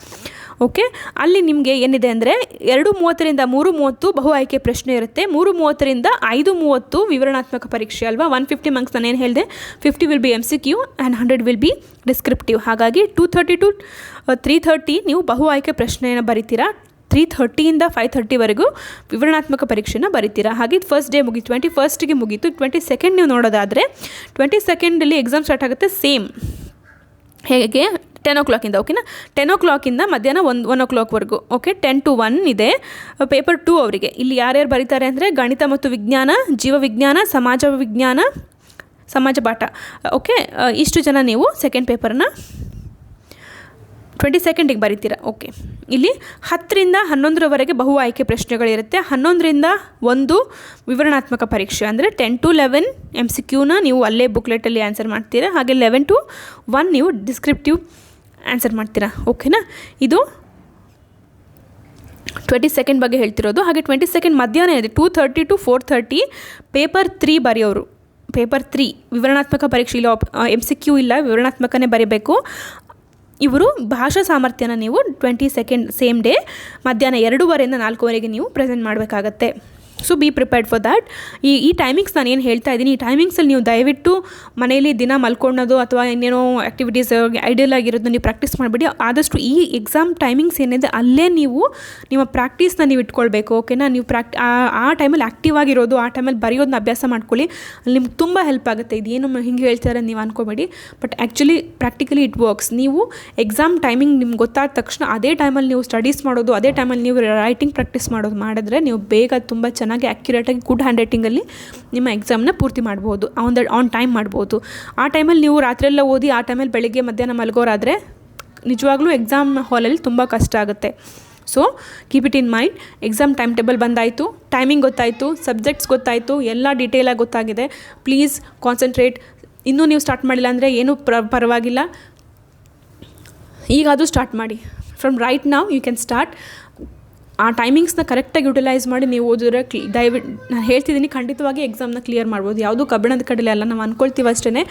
ಓಕೆ, ಅಲ್ಲಿ ನಿಮಗೆ ಏನಿದೆ ಅಂದರೆ 2:30ರಿಂದ 3:30 ಬಹು ಆಯ್ಕೆ ಪ್ರಶ್ನೆ ಇರುತ್ತೆ, 3:30ರಿಂದ 5:30 ವಿವರಣಾತ್ಮಕ ಪರೀಕ್ಷೆ ಅಲ್ವಾ. 150 ಮಾರ್ಕ್ಸ್ ನಾನು ಏನು ಹೇಳಿದೆ, 50 will be MCQ and 100 will be descriptive. ಹಾಗಾಗಿ 2:30 to 3:30 ನೀವು ಬಹು ಆಯ್ಕೆ ಪ್ರಶ್ನೆಯನ್ನು ಬರೀತೀರಾ, 3:30ಯಿಂದ 5:30ವರೆಗೂ ವಿವರಣಾತ್ಮಕ ಪರೀಕ್ಷೆನ ಬರೀತೀರಾ. ಹಾಗೆ ಫಸ್ಟ್ ಡೇ ಮುಗೀತು, 21ಗೆ ಮುಗೀತು. 22nd ನೀವು ನೋಡೋದಾದರೆ 22nd ಎಕ್ಸಾಮ್ ಸ್ಟಾರ್ಟ್ ಆಗುತ್ತೆ ಸೇಮ್ ಹೇಗೆ 10 o'clock ಓಕೆನಾ. 10 o'clock ಮಧ್ಯಾಹ್ನ 1 o'clockವರೆಗೂ. ಓಕೆ, 10 to 1 ಇದೆ ಪೇಪರ್ 2 ಅವರಿಗೆ. ಇಲ್ಲಿ ಯಾರ್ಯಾರು ಬರೀತಾರೆ ಅಂದರೆ ಗಣಿತ ಮತ್ತು ವಿಜ್ಞಾನ, ಜೀವವಿಜ್ಞಾನ, ಸಮಾಜ ಪಾಠ. ಓಕೆ, ಇಷ್ಟು ಜನ ನೀವು ಸೆಕೆಂಡ್ ಪೇಪರ್ನ 22nd ಬರೀತೀರಾ. ಓಕೆ, ಇಲ್ಲಿ 10ರಿಂದ 11ರವರೆಗೆ ಬಹು ಆಯ್ಕೆ ಪ್ರಶ್ನೆಗಳಿರುತ್ತೆ. 11ರಿಂದ 1 ವಿವರಣಾತ್ಮಕ ಪರೀಕ್ಷೆ, ಅಂದರೆ 10 to 11 MCQನ ನೀವು ಅಲ್ಲೇ ಬುಕ್ಲೆಟಲ್ಲಿ ಆನ್ಸರ್ ಮಾಡ್ತೀರಾ. ಹಾಗೆ 11 to 1 ನೀವು ಡಿಸ್ಕ್ರಿಪ್ಟಿವ್ ಆನ್ಸರ್ ಮಾಡ್ತೀರಾ. ಓಕೆನಾ, ಇದು 22nd ಬಗ್ಗೆ ಹೇಳ್ತಿರೋದು. ಹಾಗೆ 22nd ಮಧ್ಯಾಹ್ನ ಇದೆ 2:30 to 4:30 ಪೇಪರ್ 3 ಬರೆಯೋರು. ಪೇಪರ್ 3 ವಿವರಣಾತ್ಮಕ ಪರೀಕ್ಷೆ, ಇಲ್ಲ MCQ ಇಲ್ಲ, ವಿವರಣಾತ್ಮಕನೇ ಬರೀಬೇಕು. ಇವರು ಭಾಷಾ ಸಾಮರ್ಥ್ಯನ ನೀವು 22nd ಸೇಮ್ ಡೇ ಮಧ್ಯಾಹ್ನ 2:30ರಿಂದ 4:00ವರೆಗೆ ನೀವು ಪ್ರೆಸೆಂಟ್ ಮಾಡಬೇಕಾಗತ್ತೆ. So be prepared for that. ಈ ಟೈಮಿಂಗ್ಸ್ ನಾನು ಏನು ಹೇಳ್ತಾ ಇದ್ದೀನಿ, ಈ ಟೈಮಿಂಗ್ಸಲ್ಲಿ ನೀವು ದಯವಿಟ್ಟು ಮನೇಲಿ ದಿನ ಮಲ್ಕೊಳ್ಳೋದು ಅಥವಾ ಇನ್ನೇನೋ ಆ್ಯಕ್ಟಿವಿಟೀಸ್ ಐಡಿಯಲ್ ಆಗಿರೋದು ನೀವು ಪ್ರಾಕ್ಟೀಸ್ ಮಾಡಿಬಿಡಿ. ಆದಷ್ಟು ಈ ಎಕ್ಸಾಮ್ ಟೈಮಿಂಗ್ಸ್ ಏನಿದೆ ಅಲ್ಲೇ ನೀವು ನಿಮ್ಮ ಪ್ರಾಕ್ಟೀಸ್ನ ನೀವು ಇಟ್ಕೊಳ್ಬೇಕು. ಓಕೆನಾ, ನೀವು ಆ ಟೈಮಲ್ಲಿ ಆ್ಯಕ್ಟಿವ್ ಆಗಿರೋದು, ಆ ಟೈಮಲ್ಲಿ ಬರೆಯೋದನ್ನ ಅಭ್ಯಾಸ ಮಾಡ್ಕೊಳ್ಳಿ. ಅಲ್ಲಿ ನಿಮ್ಗೆ ತುಂಬ ಹೆಲ್ಪ್ ಆಗುತ್ತೆ. ಇದೇನು ಹಿಂಗೆ ಹೇಳ್ತಾರೆ ನೀವು ಅಂದ್ಕೋಬೇಡಿ, but actually practically it works. ನೀವು ಎಕ್ಸಾಮ್ ಟೈಮಿಂಗ್ ನಿಮ್ಗೆ ಗೊತ್ತಾದ ತಕ್ಷಣ ಅದೇ ಟೈಮಲ್ಲಿ ನೀವು ಸ್ಟಡೀಸ್ ಮಾಡೋದು, ಅದೇ ಟೈಮಲ್ಲಿ ನೀವು ರೈಟಿಂಗ್ ಪ್ರಾಕ್ಟೀಸ್ ಮಾಡಿದ್ರೆ ನೀವು ಬೇಗ ತುಂಬ ಚೆನ್ನಾಗಿ ಆ್ಯಕ್ಯುರೇಟಾಗಿ ಗುಡ್ ಹ್ಯಾಂಡ್ ರೈಟಿಂಗಲ್ಲಿ ನಿಮ್ಮ ಎಕ್ಸಾಮ್ನ ಪೂರ್ತಿ ಮಾಡ್ಬೋದು, ಆನ್ ಟೈಮ್ ಮಾಡ್ಬೋದು. ಆ ಟೈಮಲ್ಲಿ ನೀವು ರಾತ್ರಿಯೆಲ್ಲ ಓದಿ ಆ ಟೈಮಲ್ಲಿ ಬೆಳಿಗ್ಗೆ ಮಧ್ಯಾಹ್ನ ಮಲಗೋರಾದರೆ ನಿಜವಾಗ್ಲೂ ಎಕ್ಸಾಮ್ ಹಾಲಲ್ಲಿ ತುಂಬ ಕಷ್ಟ ಆಗುತ್ತೆ. So keep it in mind. Exam time table ಬಂದಾಯಿತು, ಟೈಮಿಂಗ್ ಗೊತ್ತಾಯಿತು, ಸಬ್ಜೆಕ್ಟ್ಸ್ ಗೊತ್ತಾಯಿತು, ಎಲ್ಲ ಡೀಟೇಲಾಗಿ ಗೊತ್ತಾಗಿದೆ. Please concentrate. ಇನ್ನೂ ನೀವು ಸ್ಟಾರ್ಟ್ ಮಾಡಿಲ್ಲ ಅಂದರೆ ಏನೂ ಪರವಾಗಿಲ್ಲ, ಈಗಾದರೂ ಸ್ಟಾರ್ಟ್ ಮಾಡಿ. From right now you can start. ಆ ಟೈಮಿಂಗ್ಸ್ನ ಕರೆಕ್ಟಾಗಿ ಯುಟಿಲೈಸ್ ಮಾಡಿ ನೀವು ಓದಿದ್ರೆ ದಯವಿಟ್ಟು ನಾನು ಹೇಳ್ತಿದ್ದೀನಿ, ಖಂಡಿತವಾಗಿ ಎಕ್ಸಾಮ್ನ ಕ್ಲಿಯರ್ ಮಾಡ್ಬೋದು. ಯಾವುದೂ ಕಬ್ಬಿಣದ ಕಡಲೆ ಅಲ್ಲ, ನಾವು ಅಂದ್ಕೊಳ್ತೀವಿ ಅಷ್ಟೇ.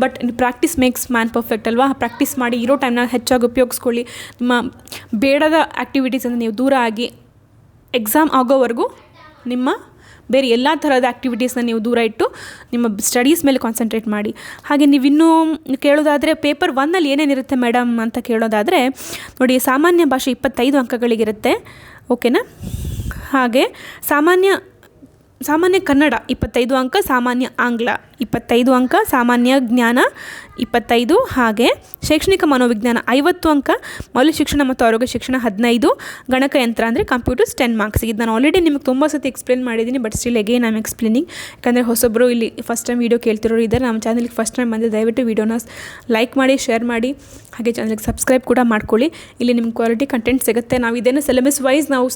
But practice makes man perfect ಅಲ್ವಾ? ಪ್ರಾಕ್ಟೀಸ್ ಮಾಡಿ, ಇರೋ ಟೈಮ್ನಾಗ ಹೆಚ್ಚಾಗಿ ಉಪಯೋಗಿಸ್ಕೊಳ್ಳಿ. ನಿಮ್ಮ ಬೇಡದ ಆ್ಯಕ್ಟಿವಿಟೀಸನ್ನು ನೀವು ದೂರ ಆಗಿ ಎಕ್ಸಾಮ್ ಆಗೋವರೆಗೂ ನಿಮ್ಮ ಬೇರೆ ಎಲ್ಲ ಥರದ ಆ್ಯಕ್ಟಿವಿಟೀಸ್ನ ನೀವು ದೂರ ಇಟ್ಟು ನಿಮ್ಮ ಸ್ಟಡೀಸ್ ಮೇಲೆ ಕಾನ್ಸಂಟ್ರೇಟ್ ಮಾಡಿ. ಹಾಗೆ ನೀವಿನ್ನೂ ಕೇಳೋದಾದರೆ ಪೇಪರ್ 1ನಲ್ಲಿ ಏನೇನಿರುತ್ತೆ ಮೇಡಮ್ ಅಂತ ಕೇಳೋದಾದರೆ, ನೋಡಿ, ಸಾಮಾನ್ಯ ಭಾಷೆ 25 ಅಂಕಗಳಿಗಿರುತ್ತೆ, ಓಕೆನಾ? ಹಾಗೆ ಸಾಮಾನ್ಯ ಕನ್ನಡ 25 ಅಂಕ, ಸಾಮಾನ್ಯ ಆಂಗ್ಲ 25 ಅಂಕ, ಸಾಮಾನ್ಯ ಜ್ಞಾನ 25, ಹಾಗೆ ಶೈಕ್ಷಣಿಕ ಮನೋವಿಜ್ಞಾನ 50 ಅಂಕ, ಮೌಲ್ಯ ಶಿಕ್ಷಣ ಮತ್ತು ಆರೋಗ್ಯ ಶಿಕ್ಷಣ 15, ಗಣಕಯಂತ್ರ ಅಂದರೆ ಕಂಪ್ಯೂಟರ್ಸ್ 10 ಮಾರ್ಕ್ಸ್. ಇದು ನಾನು ಆಲ್ರೆಡಿ ನಿಮಗೆ ತುಂಬ ಸತಿ ಎಕ್ಸ್ಪ್ಲೇನ್ ಮಾಡಿದ್ದೀನಿ, but still again I am explaining. ಯಾಕಂದರೆ ಹೊಸೊಬ್ಬರು ಇಲ್ಲಿ ಫಸ್ಟ್ ಟೈಮ್ ವೀಡಿಯೋ ಕೇಳ್ತಿರೋರು ಇದ್ದಾರೆ, ನಮ್ಮ ಚಾನಲ್ಗೆ ಫಸ್ಟ್ ಟೈಮ್ ಬಂದರೆ ದಯವಿಟ್ಟು ವೀಡಿಯೋನ ಲೈಕ್ ಮಾಡಿ, ಶೇರ್ ಮಾಡಿ, ಹಾಗೆ ಚಾನಲ್ಗೆ ಸಬ್ಸ್ಕ್ರೈಬ್ ಕೂಡ ಮಾಡ್ಕೊಳ್ಳಿ. ಇಲ್ಲಿ ನಿಮ್ಗೆ ಕ್ವಾಲಿಟಿ ಕಂಟೆಂಟ್ ಸಿಗುತ್ತೆ. ನಾವು ಇದೇನು ಸಿಲೆಬಸ್ ವೈಸ್ ನಾವು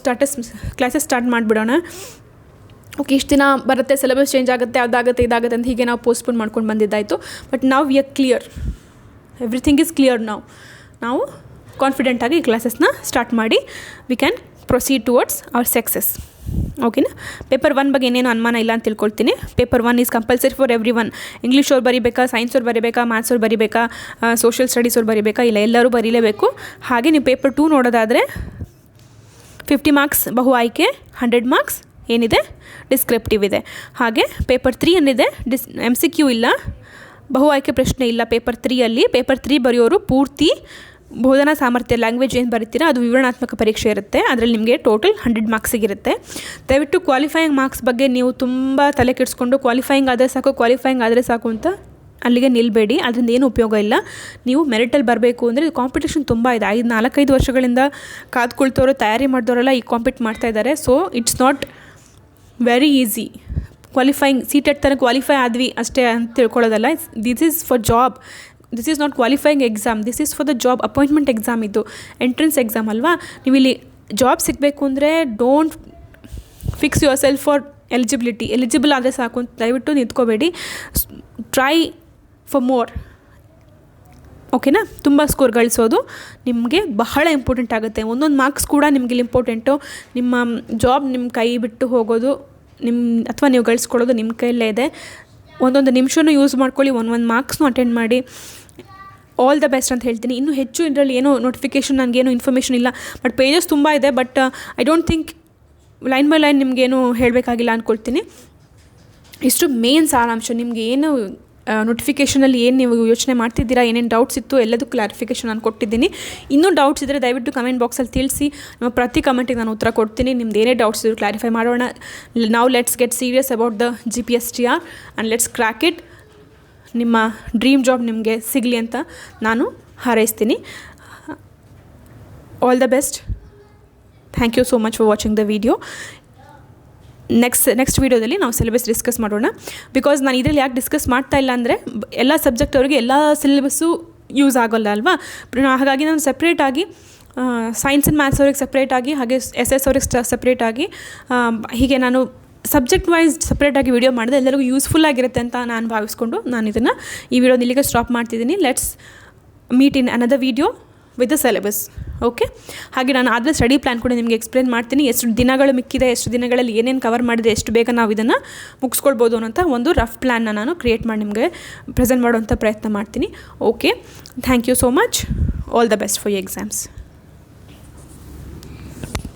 ಕ್ಲಾಸಸ್ ಸ್ಟಾರ್ಟ್ ಮಾಡಿಬಿಡೋಣ. ಓಕೆ, ಇಷ್ಟು ದಿನ ಬರುತ್ತೆ, ಸಿಲೆಬಸ್ ಚೇಂಜ್ ಆಗುತ್ತೆ, ಅದಾಗುತ್ತೆ, ಇದಾಗುತ್ತೆ ಅಂತ ಹೀಗೆ ನಾವು ಪೋಸ್ಟ್ಪೋನ್ ಮಾಡ್ಕೊಂಡು ಬಂದಿದ್ದಾಯಿತು. ಬಟ್ ನಾವು we are clear, everything is clear. ನಾವು ಕಾನ್ಫಿಡೆಂಟಾಗಿ ಈ ಕ್ಲಾಸಸ್ನ ಸ್ಟಾರ್ಟ್ ಮಾಡಿ we can proceed towards our success. ಓಕೆನಾ? ಪೇಪರ್ 1 ಬಗ್ಗೆ ಏನೇನು ಅನುಮಾನ ಇಲ್ಲ ಅಂತ ತಿಳ್ಕೊಳ್ತೀನಿ. Paper 1 is compulsory for everyone. English ಅವ್ರು ಬರೀಬೇಕಾ, ಸೈನ್ಸ್ ಅವ್ರು ಬರೀಬೇಕಾ, ಮ್ಯಾಥ್ಸ್ ಅವ್ರು ಬರೀಬೇಕಾ, ಸೋಷಿಯಲ್ ಸ್ಟಡೀಸ್ ಅವ್ರು ಬರೀಬೇಕಾ? ಇಲ್ಲ, ಎಲ್ಲರೂ ಬರೀಲೇಬೇಕು. ಹಾಗೆ ನೀವು ಪೇಪರ್ 2 ನೋಡೋದಾದರೆ 50 ಮಾರ್ಕ್ಸ್ ಬಹು ಆಯ್ಕೆ, 100 ಮಾರ್ಕ್ಸ್ ಏನಿದೆ ಡಿಸ್ಕ್ರಿಪ್ಟಿವ್ ಇದೆ. ಹಾಗೆ ಪೇಪರ್ 3 ಏನಿದೆ MCQ ಇಲ್ಲ, ಬಹು ಆಯ್ಕೆ ಪ್ರಶ್ನೆ ಇಲ್ಲ ಪೇಪರ್ 3ಅಲ್ಲಿ. ಪೇಪರ್ 3 ಬರೆಯೋರು ಪೂರ್ತಿ ಬೋಧನಾ ಸಾಮರ್ಥ್ಯ ಲ್ಯಾಂಗ್ವೇಜ್ ಏನು ಬರೀತೀರಾ ಅದು ವಿವರಣಾತ್ಮಕ ಪರೀಕ್ಷೆ ಇರುತ್ತೆ. ಅದರಲ್ಲಿ ನಿಮಗೆ ಟೋಟಲ್ 100 ಮಾರ್ಕ್ಸಿಗಿರುತ್ತೆ. ದಯವಿಟ್ಟು ಕ್ವಾಲಿಫೈಯಿಂಗ್ ಮಾರ್ಕ್ಸ್ ಬಗ್ಗೆ ನೀವು ತುಂಬ ತಲೆ ಕೆಡಿಸ್ಕೊಂಡು ಕ್ವಾಲಿಫೈಯಿಂಗ್ ಆದರೆ ಸಾಕು ಅಂತ ಅಲ್ಲಿಗೆ ನಿಲ್ಲಬೇಡಿ. ಅದರಿಂದ ಏನು ಉಪಯೋಗ ಇಲ್ಲ. ನೀವು ಮೆರಿಟಲ್ಲಿ ಬರಬೇಕು ಅಂದರೆ ಕಾಂಪಿಟೇಷನ್ ತುಂಬ ಇದೆ. 4-5 ವರ್ಷಗಳಿಂದ ಕಾದ್ಕೊಳ್ತವ್ರು, ತಯಾರಿ ಮಾಡಿದವರೆಲ್ಲ ಈಗ ಕಾಂಪೀಟ್ ಮಾಡ್ತಾಯಿದ್ದಾರೆ. So it's not very easy. Qualifying ಸೀಟೆಡ್ ತನಕ ಕ್ವಾಲಿಫೈ ಆದ್ವಿ ಅಷ್ಟೇ ಅಂತ ತಿಳ್ಕೊಳ್ಳೋದಲ್ಲ. This is for job, this is not qualifying exam, this is for the job. Appointment exam ಇದು, ಎಂಟ್ರೆನ್ಸ್ ಎಕ್ಸಾಮ್ ಅಲ್ವಾ? ನೀವು ಇಲ್ಲಿ ಜಾಬ್ ಸಿಗಬೇಕು ಅಂದರೆ don't fix yourself for eligible ಆದರೆ ಸಾಕು ಅಂತ ದಯವಿಟ್ಟು ನಿಂತ್ಕೋಬೇಡಿ. Try for more. ಓಕೆನಾ? ತುಂಬ ಸ್ಕೋರ್ ಗಳಿಸೋದು ನಿಮಗೆ ಬಹಳ ಇಂಪಾರ್ಟೆಂಟ್ ಆಗುತ್ತೆ. ಒಂದೊಂದು ಮಾರ್ಕ್ಸ್ ಕೂಡ ನಿಮಗೆ ಇಂಪಾರ್ಟೆಂಟು. ನಿಮ್ಮ ಜಾಬ್ ನಿಮ್ಮ ಕೈ ಬಿಟ್ಟು ಹೋಗೋದು ಅಥವಾ ನೀವು ಗಳಿಸ್ಕೊಳ್ಳೋದು ನಿಮ್ಮ ಕೈಯಲ್ಲೇ ಇದೆ. ಒಂದೊಂದು ನಿಮಿಷನೂ ಯೂಸ್ ಮಾಡ್ಕೊಳ್ಳಿ, ಒಂದೊಂದು ಮಾರ್ಕ್ಸ್ನೂ ಅಟೆಂಡ್ ಮಾಡಿ. ಆಲ್ ದ ಬೆಸ್ಟ್ ಅಂತ ಹೇಳ್ತೀನಿ. ಇನ್ನೂ ಹೆಚ್ಚು ಇದರಲ್ಲಿ ಏನೋ ನೋಟಿಫಿಕೇಷನ್, ನನಗೇನು ಇನ್ಫಾರ್ಮೇಷನ್ ಇಲ್ಲ, ಬಟ್ ಪೇಜಸ್ ತುಂಬ ಇದೆ. But I don't think line by line ನಿಮಗೇನು ಹೇಳಬೇಕಾಗಿಲ್ಲ ಅಂದ್ಕೊಳ್ತೀನಿ. ಇಷ್ಟು ಮೇನ್ ಸಾರಾಂಶ. ನಿಮಗೆ ಏನು ನೋಟಿಫಿಕೇಷನಲ್ಲಿ ಏನು ನೀವು ಯೋಚನೆ ಮಾಡ್ತಿದ್ದೀರಾ, ಏನೇನು ಡೌಟ್ಸ್ ಇತ್ತು ಎಲ್ಲದೂ ಕ್ಲಾರಿಫಿಕೇಷನ್ ನಾನು ಕೊಟ್ಟಿದ್ದೀನಿ. ಇನ್ನೂ ಡೌಟ್ಸ್ ಇದ್ದರೆ ದಯವಿಟ್ಟು ಕಮೆಂಟ್ ಬಾಕ್ಸಲ್ಲಿ ತಿಳಿಸಿ. ನಮ್ಮ ಪ್ರತಿ ಕಮೆಂಟಿಗೆ ನಾನು ಉತ್ತರ ಕೊಡ್ತೀನಿ. ನಿಮ್ದು ಏನೇ ಡೌಟ್ಸ್ ಇದ್ದರೂ ಕ್ಲಾರಿಫೈ ಮಾಡೋಣ. ನಾವು let's get serious about the GPSTR and let's crack it. ನಿಮ್ಮ ಡ್ರೀಮ್ ಜಾಬ್ ನಿಮಗೆ ಸಿಗಲಿ ಅಂತ ನಾನು ಹಾರೈಸ್ತೀನಿ. All the best. Thank you so much for watching the video. Next ವೀಡಿಯೋದಲ್ಲಿ ನಾವು ಸಿಲೆಬಸ್ ಡಿಸ್ಕಸ್ ಮಾಡೋಣ. ಬಿಕಾಸ್ ನಾನು ಇದರಲ್ಲಿ ಯಾಕೆ ಡಿಸ್ಕಸ್ ಮಾಡ್ತಾ ಇಲ್ಲ ಅಂದರೆ ಎಲ್ಲ ಸಬ್ಜೆಕ್ಟ್ ಅವರಿಗೆ ಎಲ್ಲ ಸಿಲೆಬಸ್ಸು ಯೂಸ್ ಆಗೋಲ್ಲ ಅಲ್ವಾ? ಹಾಗಾಗಿ ನಾನು ಸಪ್ರೇಟಾಗಿ ಸೈನ್ಸ್ ಆ್ಯಂಡ್ ಮ್ಯಾಥ್ಸ್ ಅವ್ರಿಗೆ ಸಪ್ರೇಟಾಗಿ, ಹಾಗೆ SS ಅವ್ರಿಗೆ ಸಪ್ರೇಟಾಗಿ, ಹೀಗೆ ನಾನು ಸಬ್ಜೆಕ್ಟ್ ವೈಸ್ ಸಪ್ರೇಟಾಗಿ ವಿಡಿಯೋ ಮಾಡಿದೆ ಎಲ್ಲರಿಗೂ ಯೂಸ್ಫುಲ್ ಆಗಿರುತ್ತೆ ಅಂತ ನಾನು ಭಾವಿಸ್ಕೊಂಡು ನಾನು ಈ ವಿಡಿಯೋನ ಇಲ್ಲಿಗೆ ಸ್ಟಾಪ್ ಮಾಡ್ತಿದ್ದೀನಿ. Let's meet in another video with the syllabus. Okay? ಹಾಗೆ ನಾನು ಆದರೆ ಸ್ಟಡಿ ಪ್ಲ್ಯಾನ್ ಕೂಡ ನಿಮಗೆ ಎಕ್ಸ್ಪ್ಲೇನ್ ಮಾಡ್ತೀನಿ. ಎಷ್ಟು ದಿನಗಳು ಮಿಕ್ಕಿದೆ, ಎಷ್ಟು ದಿನಗಳಲ್ಲಿ ಏನೇನು ಕವರ್ ಮಾಡಿದೆ, ಎಷ್ಟು ಬೇಗ ನಾವು ಇದನ್ನು ಮುಗಿಸ್ಕೊಳ್ಬೋದು ಅನ್ನೋಂಥ ಒಂದು ರಫ್ ಪ್ಲ್ಯಾನ್ನ ನಾನು ಕ್ರಿಯೇಟ್ ಮಾಡಿ ನಿಮಗೆ ಪ್ರೆಸೆಂಟ್ ಮಾಡುವಂಥ ಪ್ರಯತ್ನ ಮಾಡ್ತೀನಿ. Okay? Thank you so much. All the best for your exams.